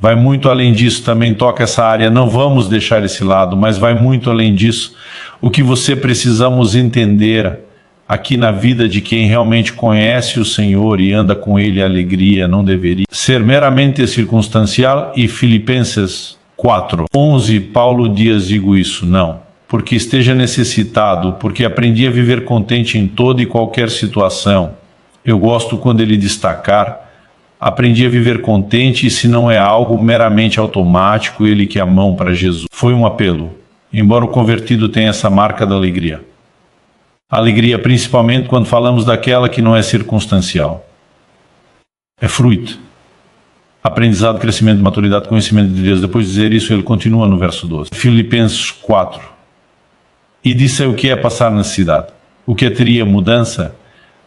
Vai muito além disso, também toca essa área, não vamos deixar esse lado, mas vai muito além disso. O que você precisamos entender aqui na vida de quem realmente conhece o Senhor e anda com Ele, a alegria não deveria ser meramente circunstancial. E Filipenses 4:11, Paulo diz, digo isso, não, porque esteja necessitado, porque aprendi a viver contente em toda e qualquer situação. Eu gosto quando ele destacar, aprendi a viver contente, e se não é algo meramente automático, ele que é a mão para Jesus. Foi um apelo, embora o convertido tenha essa marca da alegria. Alegria, principalmente quando falamos daquela que não é circunstancial. É fruto. Aprendizado, crescimento, maturidade, conhecimento de Deus. Depois de dizer isso, ele continua no verso 12. Filipenses 4. E disse o que é passar necessidade. O que teria mudança?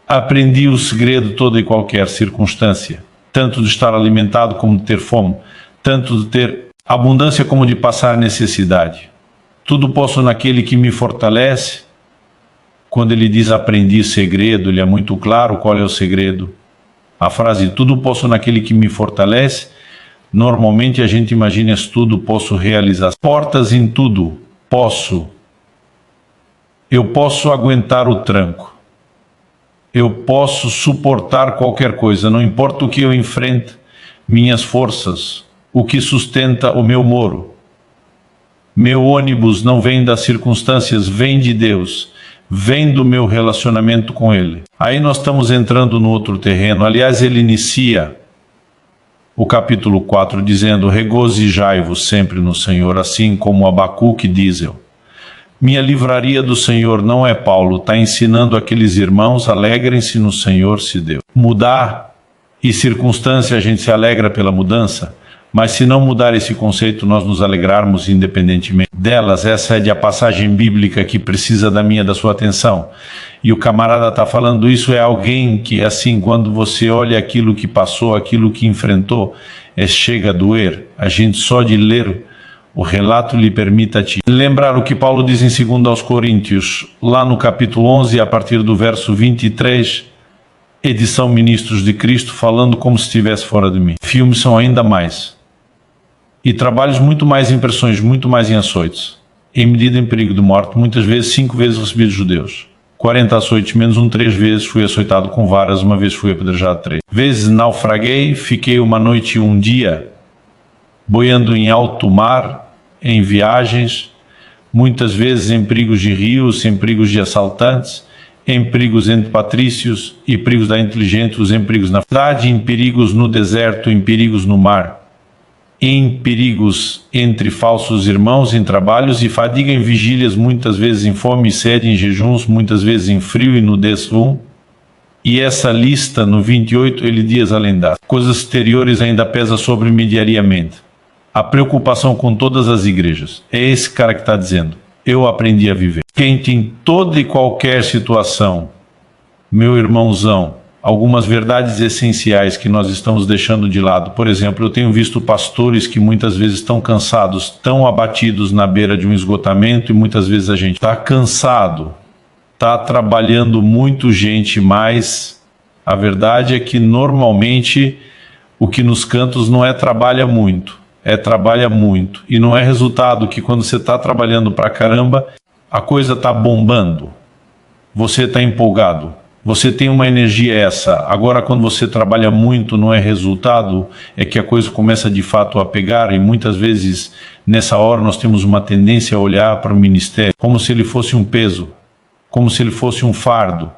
Aprendi o segredo de toda e qualquer circunstância. Tanto de estar alimentado como de ter fome. Tanto de ter abundância como de passar necessidade. Tudo posso naquele que me fortalece. Quando ele diz aprendi segredo, ele é muito claro qual é o segredo. A frase tudo posso naquele que me fortalece, normalmente a gente imagina isso, tudo posso realizar. Portas em tudo, posso. Eu posso aguentar o tranco. Eu posso suportar qualquer coisa, não importa o que eu enfrente, minhas forças, o que sustenta o meu muro. Meu ônibus não vem das circunstâncias, vem de Deus. Vem do meu relacionamento com Ele. Aí nós estamos entrando no outro terreno. Aliás, ele inicia o capítulo 4 dizendo, regozijai-vos sempre no Senhor, assim como Abacuque diz eu. Minha livraria do Senhor não é Paulo, está ensinando aqueles irmãos, alegrem-se no Senhor se deu. Mudar e circunstância, a gente se alegra pela mudança, mas se não mudar esse conceito, nós nos alegrarmos independentemente delas. Essa é a passagem bíblica que precisa da sua atenção. E o camarada está falando isso, é alguém que, assim, quando você olha aquilo que passou, aquilo que enfrentou, chega a doer. A gente só de ler o relato lhe permite te lembrar o que Paulo diz em 2 aos Coríntios, lá no capítulo 11, a partir do verso 23, edição Ministros de Cristo, falando como se estivesse fora de mim. Filmes são ainda mais. E trabalhos muito mais em pressões, muito mais em açoites. Em medida em perigo de morte, muitas vezes 5 vezes recebi de judeus. 40 açoites, menos 3 vezes fui açoitado com varas, uma vez fui apedrejado 3 vezes. Naufraguei, fiquei uma noite e um dia boiando em alto mar, em viagens, muitas vezes em perigos de rios, em perigos de assaltantes, em perigos entre patrícios e perigos da inteligentes, em perigos na cidade, em perigos no deserto, em perigos no mar, em perigos entre falsos irmãos, em trabalhos e fadiga, em vigílias, muitas vezes em fome e sede, em jejuns, muitas vezes em frio e nudez. E essa lista, no 28, ele diz além das coisas exteriores, ainda pesa sobre mim diariamente. A preocupação com todas as igrejas. É esse cara que está dizendo. Eu aprendi a viver. Quente em toda e qualquer situação, meu irmãozão, algumas verdades essenciais que nós estamos deixando de lado. Por exemplo, eu tenho visto pastores que muitas vezes estão cansados, estão abatidos na beira de um esgotamento, e muitas vezes a gente está cansado, está trabalhando muito gente, mas a verdade é que normalmente o que nos cantos não é trabalha muito, é trabalha muito. E não é resultado que quando você está trabalhando pra caramba, a coisa está bombando, você está empolgado. Você tem uma energia essa. Agora, quando você trabalha muito, não é resultado, é que a coisa começa de fato a pegar, e muitas vezes, nessa hora, nós temos uma tendência a olhar para o ministério como se ele fosse um peso, como se ele fosse um fardo.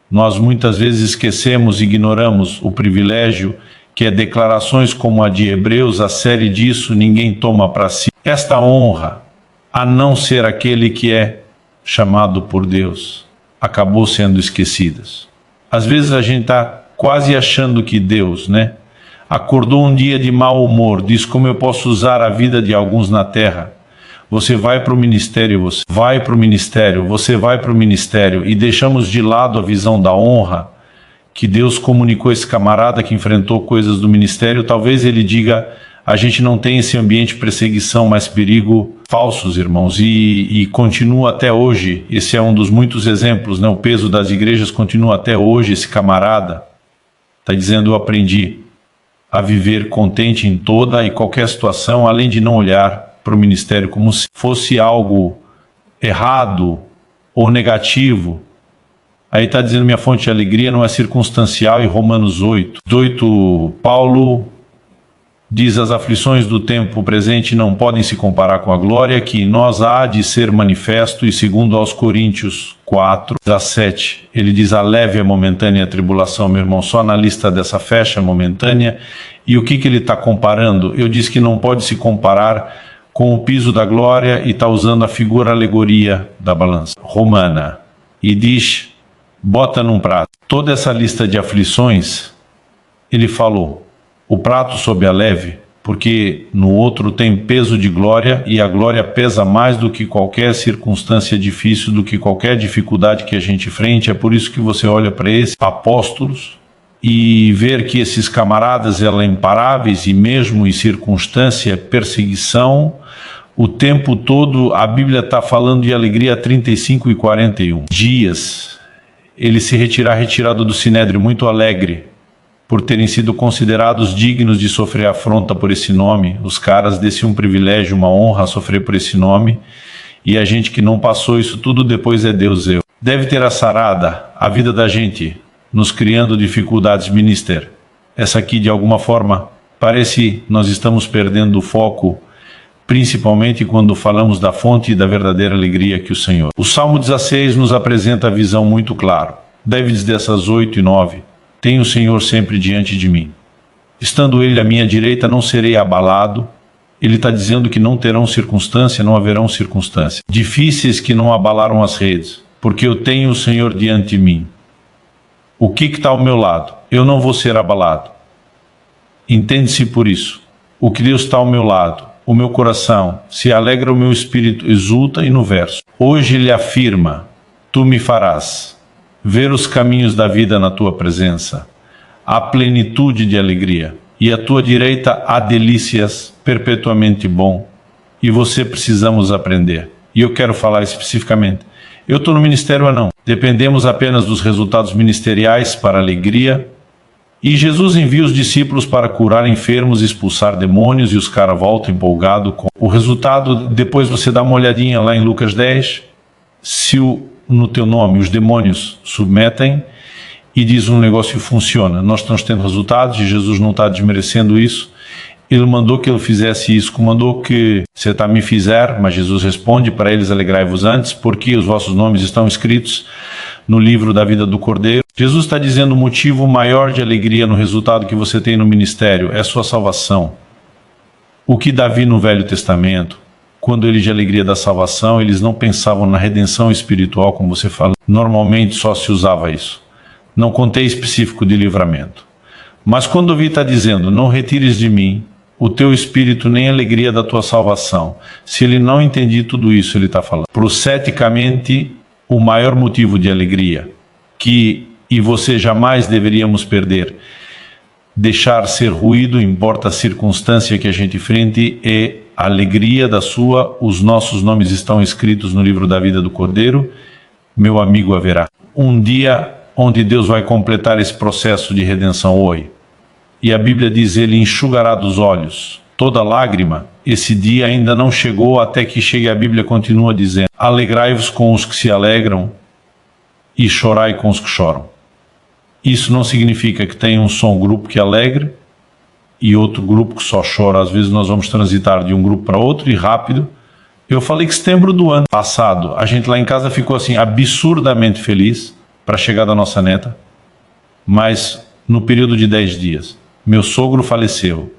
Nós muitas vezes esquecemos, ignoramos o privilégio que é declarações como a de Hebreus, a série disso ninguém toma para si. Esta honra, a não ser aquele que é chamado por Deus, acabou sendo esquecidas. Às vezes a gente está quase achando que Deus, acordou um dia de mau humor, diz como eu posso usar a vida de alguns na terra. Você vai para o ministério, você vai para o ministério, você vai para o ministério, e deixamos de lado a visão da honra que Deus comunicou a esse camarada que enfrentou coisas do ministério. Talvez ele diga, a gente não tem esse ambiente de perseguição, mas perigo falsos, irmãos, e continua até hoje. Esse é um dos muitos exemplos, o peso das igrejas continua até hoje. Esse camarada está dizendo, eu aprendi a viver contente em toda e qualquer situação, além de não olhar para o ministério como se fosse algo errado ou negativo. Aí está dizendo, minha fonte de alegria não é circunstancial, e Romanos 8, Paulo diz, as aflições do tempo presente não podem se comparar com a glória que em nós há de ser manifesto. E segundo aos Coríntios 4, 17, ele diz, a leve a momentânea tribulação, meu irmão, só na lista dessa fecha momentânea. E o que ele está comparando? Eu disse que não pode se comparar com o piso da glória, e está usando a figura alegoria da balança romana. E diz, bota num prato. Toda essa lista de aflições, ele falou, o prato sob a leve, porque no outro tem peso de glória, e a glória pesa mais do que qualquer circunstância difícil, do que qualquer dificuldade que a gente enfrente. É por isso que você olha para esses apóstolos e ver que esses camaradas eram imparáveis, e mesmo em circunstância, perseguição, o tempo todo. A Bíblia está falando de alegria 35 e 41 dias. Ele se retirado do Sinédrio muito alegre, por terem sido considerados dignos de sofrer afronta por esse nome. Os caras desse um privilégio, uma honra sofrer por esse nome, e a gente que não passou isso tudo, depois é Deus eu. Deve ter assarada a vida da gente, nos criando dificuldades minister. Essa aqui, de alguma forma, parece nós estamos perdendo o foco, principalmente quando falamos da fonte e da verdadeira alegria que o Senhor. O Salmo 16 nos apresenta a visão muito clara. Deve dessas 8 e 9. Tenho o Senhor sempre diante de mim. Estando Ele à minha direita, não serei abalado. Ele está dizendo que não terão circunstância, não haverão circunstâncias difíceis que não abalaram as redes, porque eu tenho o Senhor diante de mim. O que está ao meu lado? Eu não vou ser abalado. Entende-se por isso. O que Deus está ao meu lado, o meu coração se alegra, o meu espírito exulta. E no verso, hoje Ele afirma, tu me farás ver os caminhos da vida na tua presença, a plenitude de alegria, e à tua direita há delícias perpetuamente bom, e você precisamos aprender. E eu quero falar especificamente. Eu estou no ministério ou não? Dependemos apenas dos resultados ministeriais para alegria. E Jesus envia os discípulos para curar enfermos, expulsar demônios, e os caras voltam empolgados com o resultado. Depois você dá uma olhadinha lá em Lucas 10, se no teu nome os demônios submetem, e diz um negócio que funciona. Nós estamos tendo resultados e Jesus não está desmerecendo isso. Ele mandou que ele fizesse isso, mandou que você também fizer, mas Jesus responde para eles: alegrai-vos antes, porque os vossos nomes estão escritos no livro da vida do Cordeiro. Jesus está dizendo: o motivo maior de alegria no resultado que você tem no ministério é a sua salvação. O que Davi no Velho Testamento, quando ele de alegria da salvação, eles não pensavam na redenção espiritual, como você fala. Normalmente só se usava isso. Não contei específico de livramento. Mas quando Davi está dizendo: não retires de mim o teu espírito nem a alegria da tua salvação, se ele não entender tudo isso, ele está falando profeticamente o maior motivo de alegria que e você jamais deveríamos perder, deixar ser ruído, importa a circunstância que a gente enfrente, é a alegria da sua, os nossos nomes estão escritos no livro da vida do Cordeiro, meu amigo haverá. Um dia onde Deus vai completar esse processo de redenção hoje. E a Bíblia diz: ele enxugará dos olhos toda lágrima. Esse dia ainda não chegou, até que chegue. A Bíblia continua dizendo: alegrai-vos com os que se alegram e chorai com os que choram. Isso não significa que tem um só grupo que alegre e outro grupo que só chora. Às vezes nós vamos transitar de um grupo para outro e rápido. Eu falei que setembro do ano passado, a gente lá em casa ficou assim absurdamente feliz para a chegada da nossa neta, mas no período de 10 dias, meu sogro faleceu.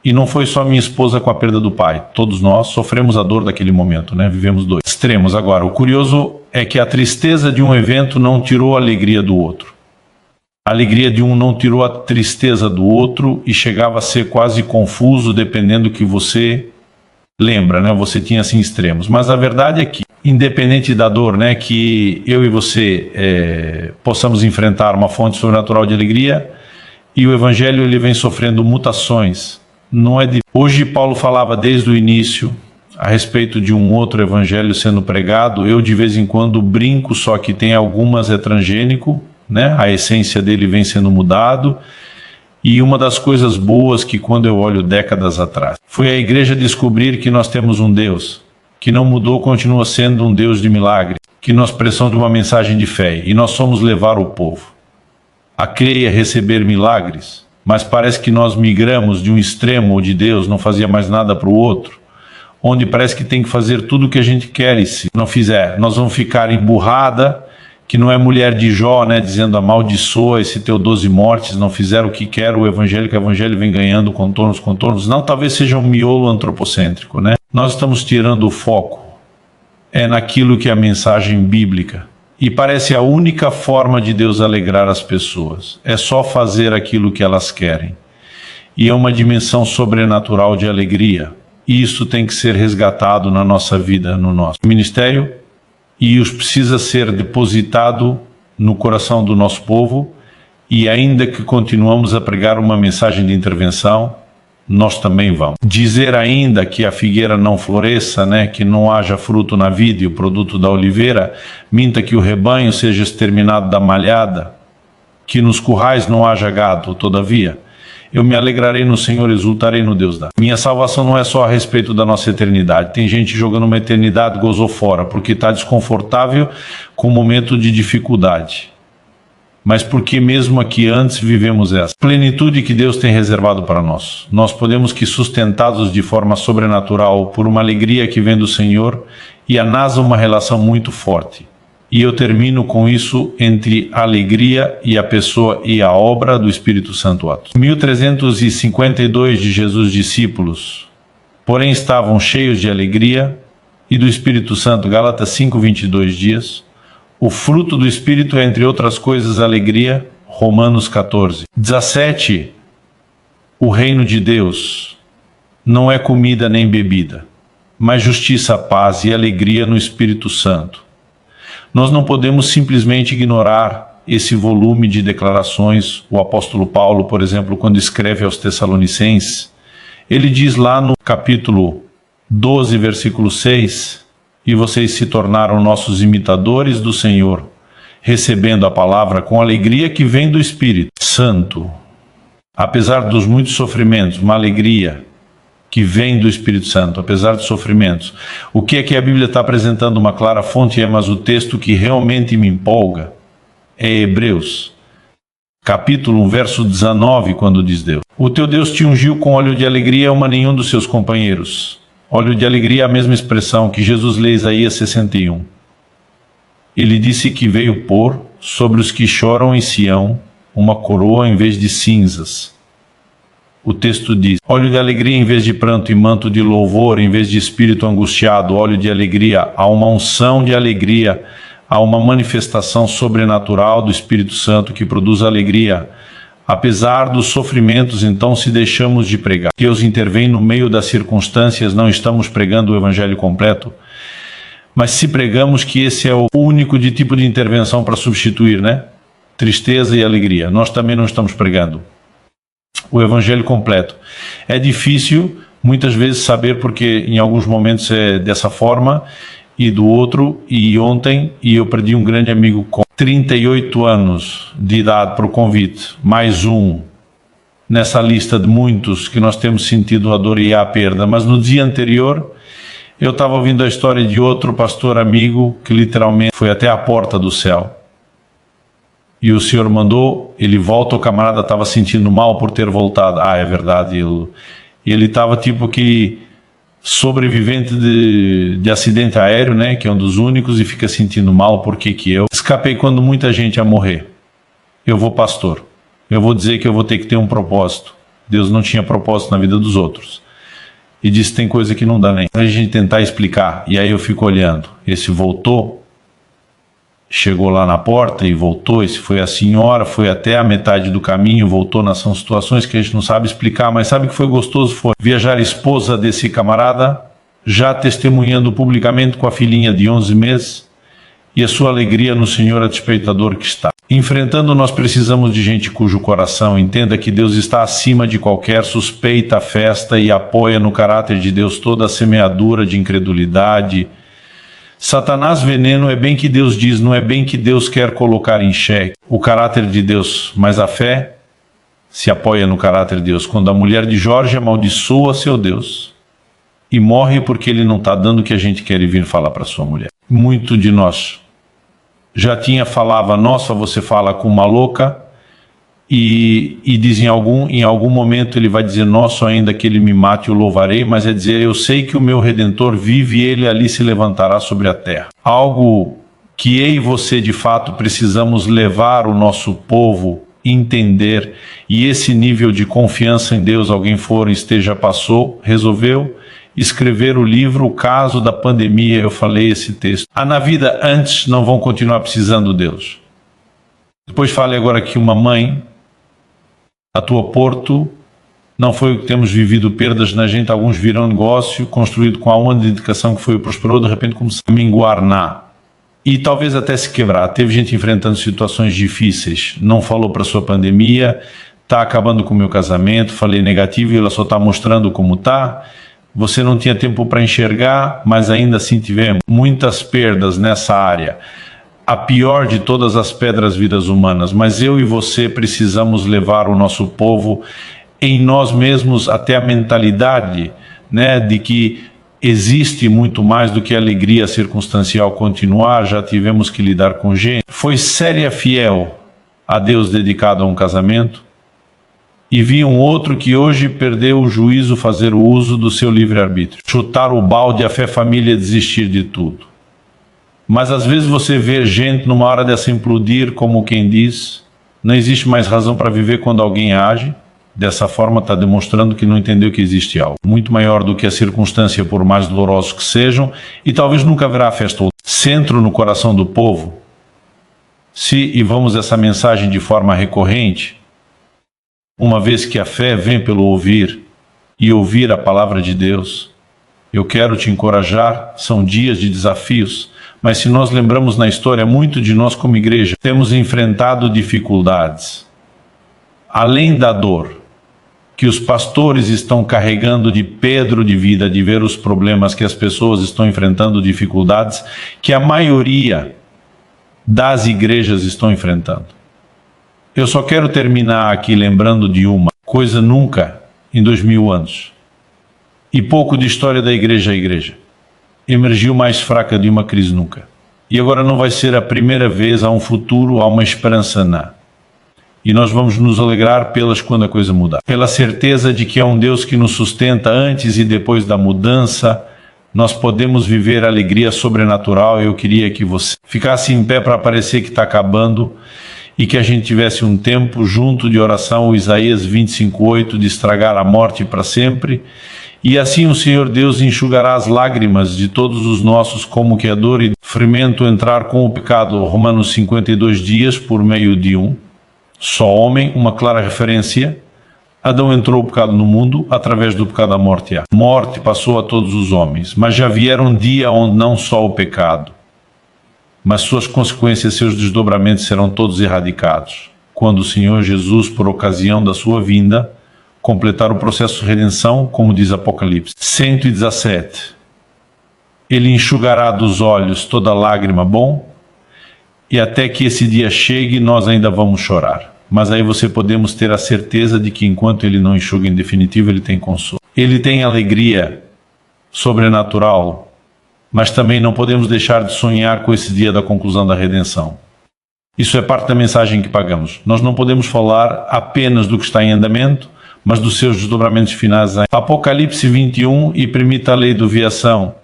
E não foi só minha esposa com a perda do pai. Todos nós sofremos a dor daquele momento, né? Vivemos dois extremos. Agora, o curioso é que a tristeza de um evento não tirou a alegria do outro. A alegria de um não tirou a tristeza do outro, e chegava a ser quase confuso dependendo do que você lembra, né? Você tinha assim extremos. Mas a verdade é que, independente da dor, né, que eu e você possamos enfrentar uma fonte sobrenatural de alegria, e o Evangelho ele vem sofrendo mutações. Não é de... Hoje Paulo falava desde o início a respeito de um outro Evangelho sendo pregado. Eu de vez em quando brinco, só que tem algumas é transgênico, né? A essência dele vem sendo mudado. E uma das coisas boas que quando eu olho décadas atrás, foi a igreja descobrir que nós temos um Deus que não mudou, continua sendo um Deus de milagre, que nós precisamos de uma mensagem de fé, e nós somos levar o povo a crer e a receber milagres. Mas parece que nós migramos de um extremo de Deus, não fazia mais nada para o outro, onde parece que tem que fazer tudo o que a gente quer, e se não fizer, nós vamos ficar emburrada, que não é mulher de Jó, né, dizendo: amaldiçoa esse teu 12 mortes, não fizeram o que quer. O evangelho vem ganhando contornos, não, talvez seja um miolo antropocêntrico, né? Nós estamos tirando o foco, naquilo que é a mensagem bíblica, e parece a única forma de Deus alegrar as pessoas, é só fazer aquilo que elas querem, e é uma dimensão sobrenatural de alegria, e isso tem que ser resgatado na nossa vida, no nosso ministério, e isso precisa ser depositado no coração do nosso povo. E ainda que continuamos a pregar uma mensagem de intervenção, nós também vamos dizer ainda que a figueira não floresça, né, que não haja fruto na vide, o produto da oliveira, minta que o rebanho seja exterminado da malhada, que nos currais não haja gado. Todavia, eu me alegrarei no Senhor, exultarei no Deus da minha salvação. Não é só a respeito da nossa eternidade. Tem gente jogando uma eternidade, gozou fora, porque está desconfortável com o momento de dificuldade. Mas porque mesmo aqui antes vivemos essa plenitude que Deus tem reservado para nós. Nós podemos que, sustentados de forma sobrenatural por uma alegria que vem do Senhor, e a NASA uma relação muito forte. E eu termino com isso, entre a alegria e a pessoa e a obra do Espírito Santo. Atos 1352 de Jesus discípulos, porém estavam cheios de alegria e do Espírito Santo. Gálatas 5:22 dias. O fruto do Espírito é, entre outras coisas, alegria. Romanos 14:17. O reino de Deus não é comida nem bebida, mas justiça, paz e alegria no Espírito Santo. Nós não podemos simplesmente ignorar esse volume de declarações. O apóstolo Paulo, por exemplo, quando escreve aos Tessalonicenses, ele diz lá no capítulo 12, versículo 6, e vocês se tornaram nossos imitadores do Senhor, recebendo a palavra com alegria que vem do Espírito Santo. Apesar dos muitos sofrimentos, uma alegria que vem do Espírito Santo, apesar dos sofrimentos. O que é que a Bíblia está apresentando? Uma clara fonte, mas o texto que realmente me empolga é Hebreus, capítulo 1, verso 19, quando diz Deus: o teu Deus te ungiu com óleo de alegria, uma nenhum dos seus companheiros. Óleo de alegria é a mesma expressão que Jesus lê em Isaías 61. Ele disse que veio pôr sobre os que choram em Sião uma coroa em vez de cinzas. O texto diz: óleo de alegria em vez de pranto, e manto de louvor em vez de espírito angustiado. Óleo de alegria, há uma unção de alegria, há uma manifestação sobrenatural do Espírito Santo que produz alegria. Apesar dos sofrimentos, então, se deixamos de pregar, Deus intervém no meio das circunstâncias, não estamos pregando o evangelho completo, mas se pregamos que esse é o único tipo de intervenção para substituir, né? Tristeza e alegria. Nós também não estamos pregando o evangelho completo. É difícil, muitas vezes, saber, porque em alguns momentos é dessa forma e do outro. E ontem, eu perdi um grande amigo com 38 anos de idade para o convite, mais um nessa lista de muitos que nós temos sentido a dor e a perda. Mas no dia anterior, eu estava ouvindo a história de outro pastor amigo que literalmente foi até a porta do céu. E o Senhor mandou, ele volta, o camarada estava sentindo mal por ter voltado. Ah, é verdade. Ele estava tipo que sobrevivente de acidente aéreo, né? Que é um dos únicos, e fica sentindo mal. Por que eu escapei quando muita gente ia morrer? Eu vou pastor. Eu vou dizer que eu vou ter que ter um propósito. Deus não tinha propósito na vida dos outros. E disse: tem coisa que não dá nem a gente tentar explicar. E aí eu fico olhando. Esse voltou, chegou lá na porta e voltou. Esse foi a senhora, foi até a metade do caminho, voltou. São situações que a gente não sabe explicar, mas sabe que foi gostoso? Foi viajar a esposa desse camarada, já testemunhando publicamente com a filhinha de 11 meses, e a sua alegria no Senhor a despeitador que está. Enfrentando, nós precisamos de gente cujo coração entenda que Deus está acima de qualquer suspeita, festa, e apoia no caráter de Deus toda a semeadura de incredulidade. Satanás veneno é bem que Deus diz, não é bem que Deus quer colocar em xeque o caráter de Deus, mas a fé se apoia no caráter de Deus. Quando a mulher de Jorge amaldiçoa seu Deus e morre porque ele não está dando o que a gente quer vir falar para sua mulher. Muito de nós já falava: nossa, você fala com uma louca, e diz em algum momento ele vai dizer: nossa, ainda que ele me mate, eu louvarei, mas é dizer: eu sei que o meu Redentor vive e ele ali se levantará sobre a terra. Algo que eu e você de fato precisamos levar o nosso povo a entender, e esse nível de confiança em Deus. Alguém passou, resolveu escrever o livro O Caso da Pandemia. Eu falei esse texto. Na vida antes não vão continuar precisando de Deus. Depois falei agora que uma mãe, a tua Porto, não foi o que temos vivido, perdas na gente. Alguns viram negócio construído com a onda de dedicação que foi o prosperou, de repente começou a minguar e talvez até se quebrar. Teve gente enfrentando situações difíceis, não falou para sua pandemia, está acabando com o meu casamento, falei negativo e ela só está mostrando como está. Você não tinha tempo para enxergar, mas ainda assim tivemos muitas perdas nessa área. A pior de todas as pedras vidas humanas, mas eu e você precisamos levar o nosso povo em nós mesmos até a mentalidade, né, de que existe muito mais do que a alegria circunstancial continuar. Já tivemos que lidar com gente. Foi séria fiel a Deus dedicado a um casamento, e vi um outro que hoje perdeu o juízo fazer o uso do seu livre-arbítrio. Chutar o balde, a fé família, desistir de tudo. Mas às vezes você vê gente numa hora dessa implodir, como quem diz: não existe mais razão para viver. Quando alguém age dessa forma, está demonstrando que não entendeu que existe algo muito maior do que a circunstância, por mais dolorosos que sejam, e talvez nunca haverá festa ou centro no coração do povo. E vamos essa mensagem de forma recorrente, uma vez que a fé vem pelo ouvir, e ouvir a palavra de Deus. Eu quero te encorajar, são dias de desafios, Mas se nós lembramos na história, muito de nós como igreja temos enfrentado dificuldades. Além da dor que os pastores estão carregando de Pedro de vida, de ver os problemas que as pessoas estão enfrentando, dificuldades que a maioria das igrejas estão enfrentando. Eu só quero terminar aqui lembrando de uma coisa nunca em 2000 anos e pouco de história da igreja a igreja emergiu mais fraca de uma crise nunca. E agora não vai ser a primeira vez, há um futuro, há uma esperança E nós vamos nos alegrar quando a coisa mudar. Pela certeza de que é um Deus que nos sustenta antes e depois da mudança, nós podemos viver a alegria sobrenatural. Eu queria que você ficasse em pé para parecer que está acabando e que a gente tivesse um tempo junto de oração, o Isaías 25:8, de estragar a morte para sempre. E assim o Senhor Deus enxugará as lágrimas de todos os nossos, como que a dor e sofrimento entrar com o pecado. Romanos 52 dias por meio de um só homem, uma clara referência. Adão entrou o pecado no mundo, através do pecado a morte. A morte passou a todos os homens, mas já viera um dia onde não só o pecado, mas suas consequências, seus desdobramentos serão todos erradicados, quando o Senhor Jesus, por ocasião da sua vinda, completar o processo de redenção, como diz Apocalipse 117. Ele enxugará dos olhos toda lágrima, e até que esse dia chegue, nós ainda vamos chorar. Mas aí podemos ter a certeza de que enquanto ele não enxuga em definitivo, ele tem consolo. Ele tem alegria sobrenatural, mas também não podemos deixar de sonhar com esse dia da conclusão da redenção. Isso é parte da mensagem que pagamos. Nós não podemos falar apenas do que está em andamento, mas dos seus desdobramentos finais. Apocalipse 21 e permita a lei do viação.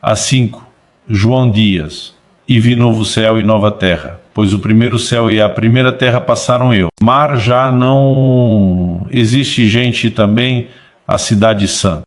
A 5, João Dias. E vi novo céu e nova terra, pois o primeiro céu e a primeira terra passaram eu. Mar já não existe, gente, também a cidade santa.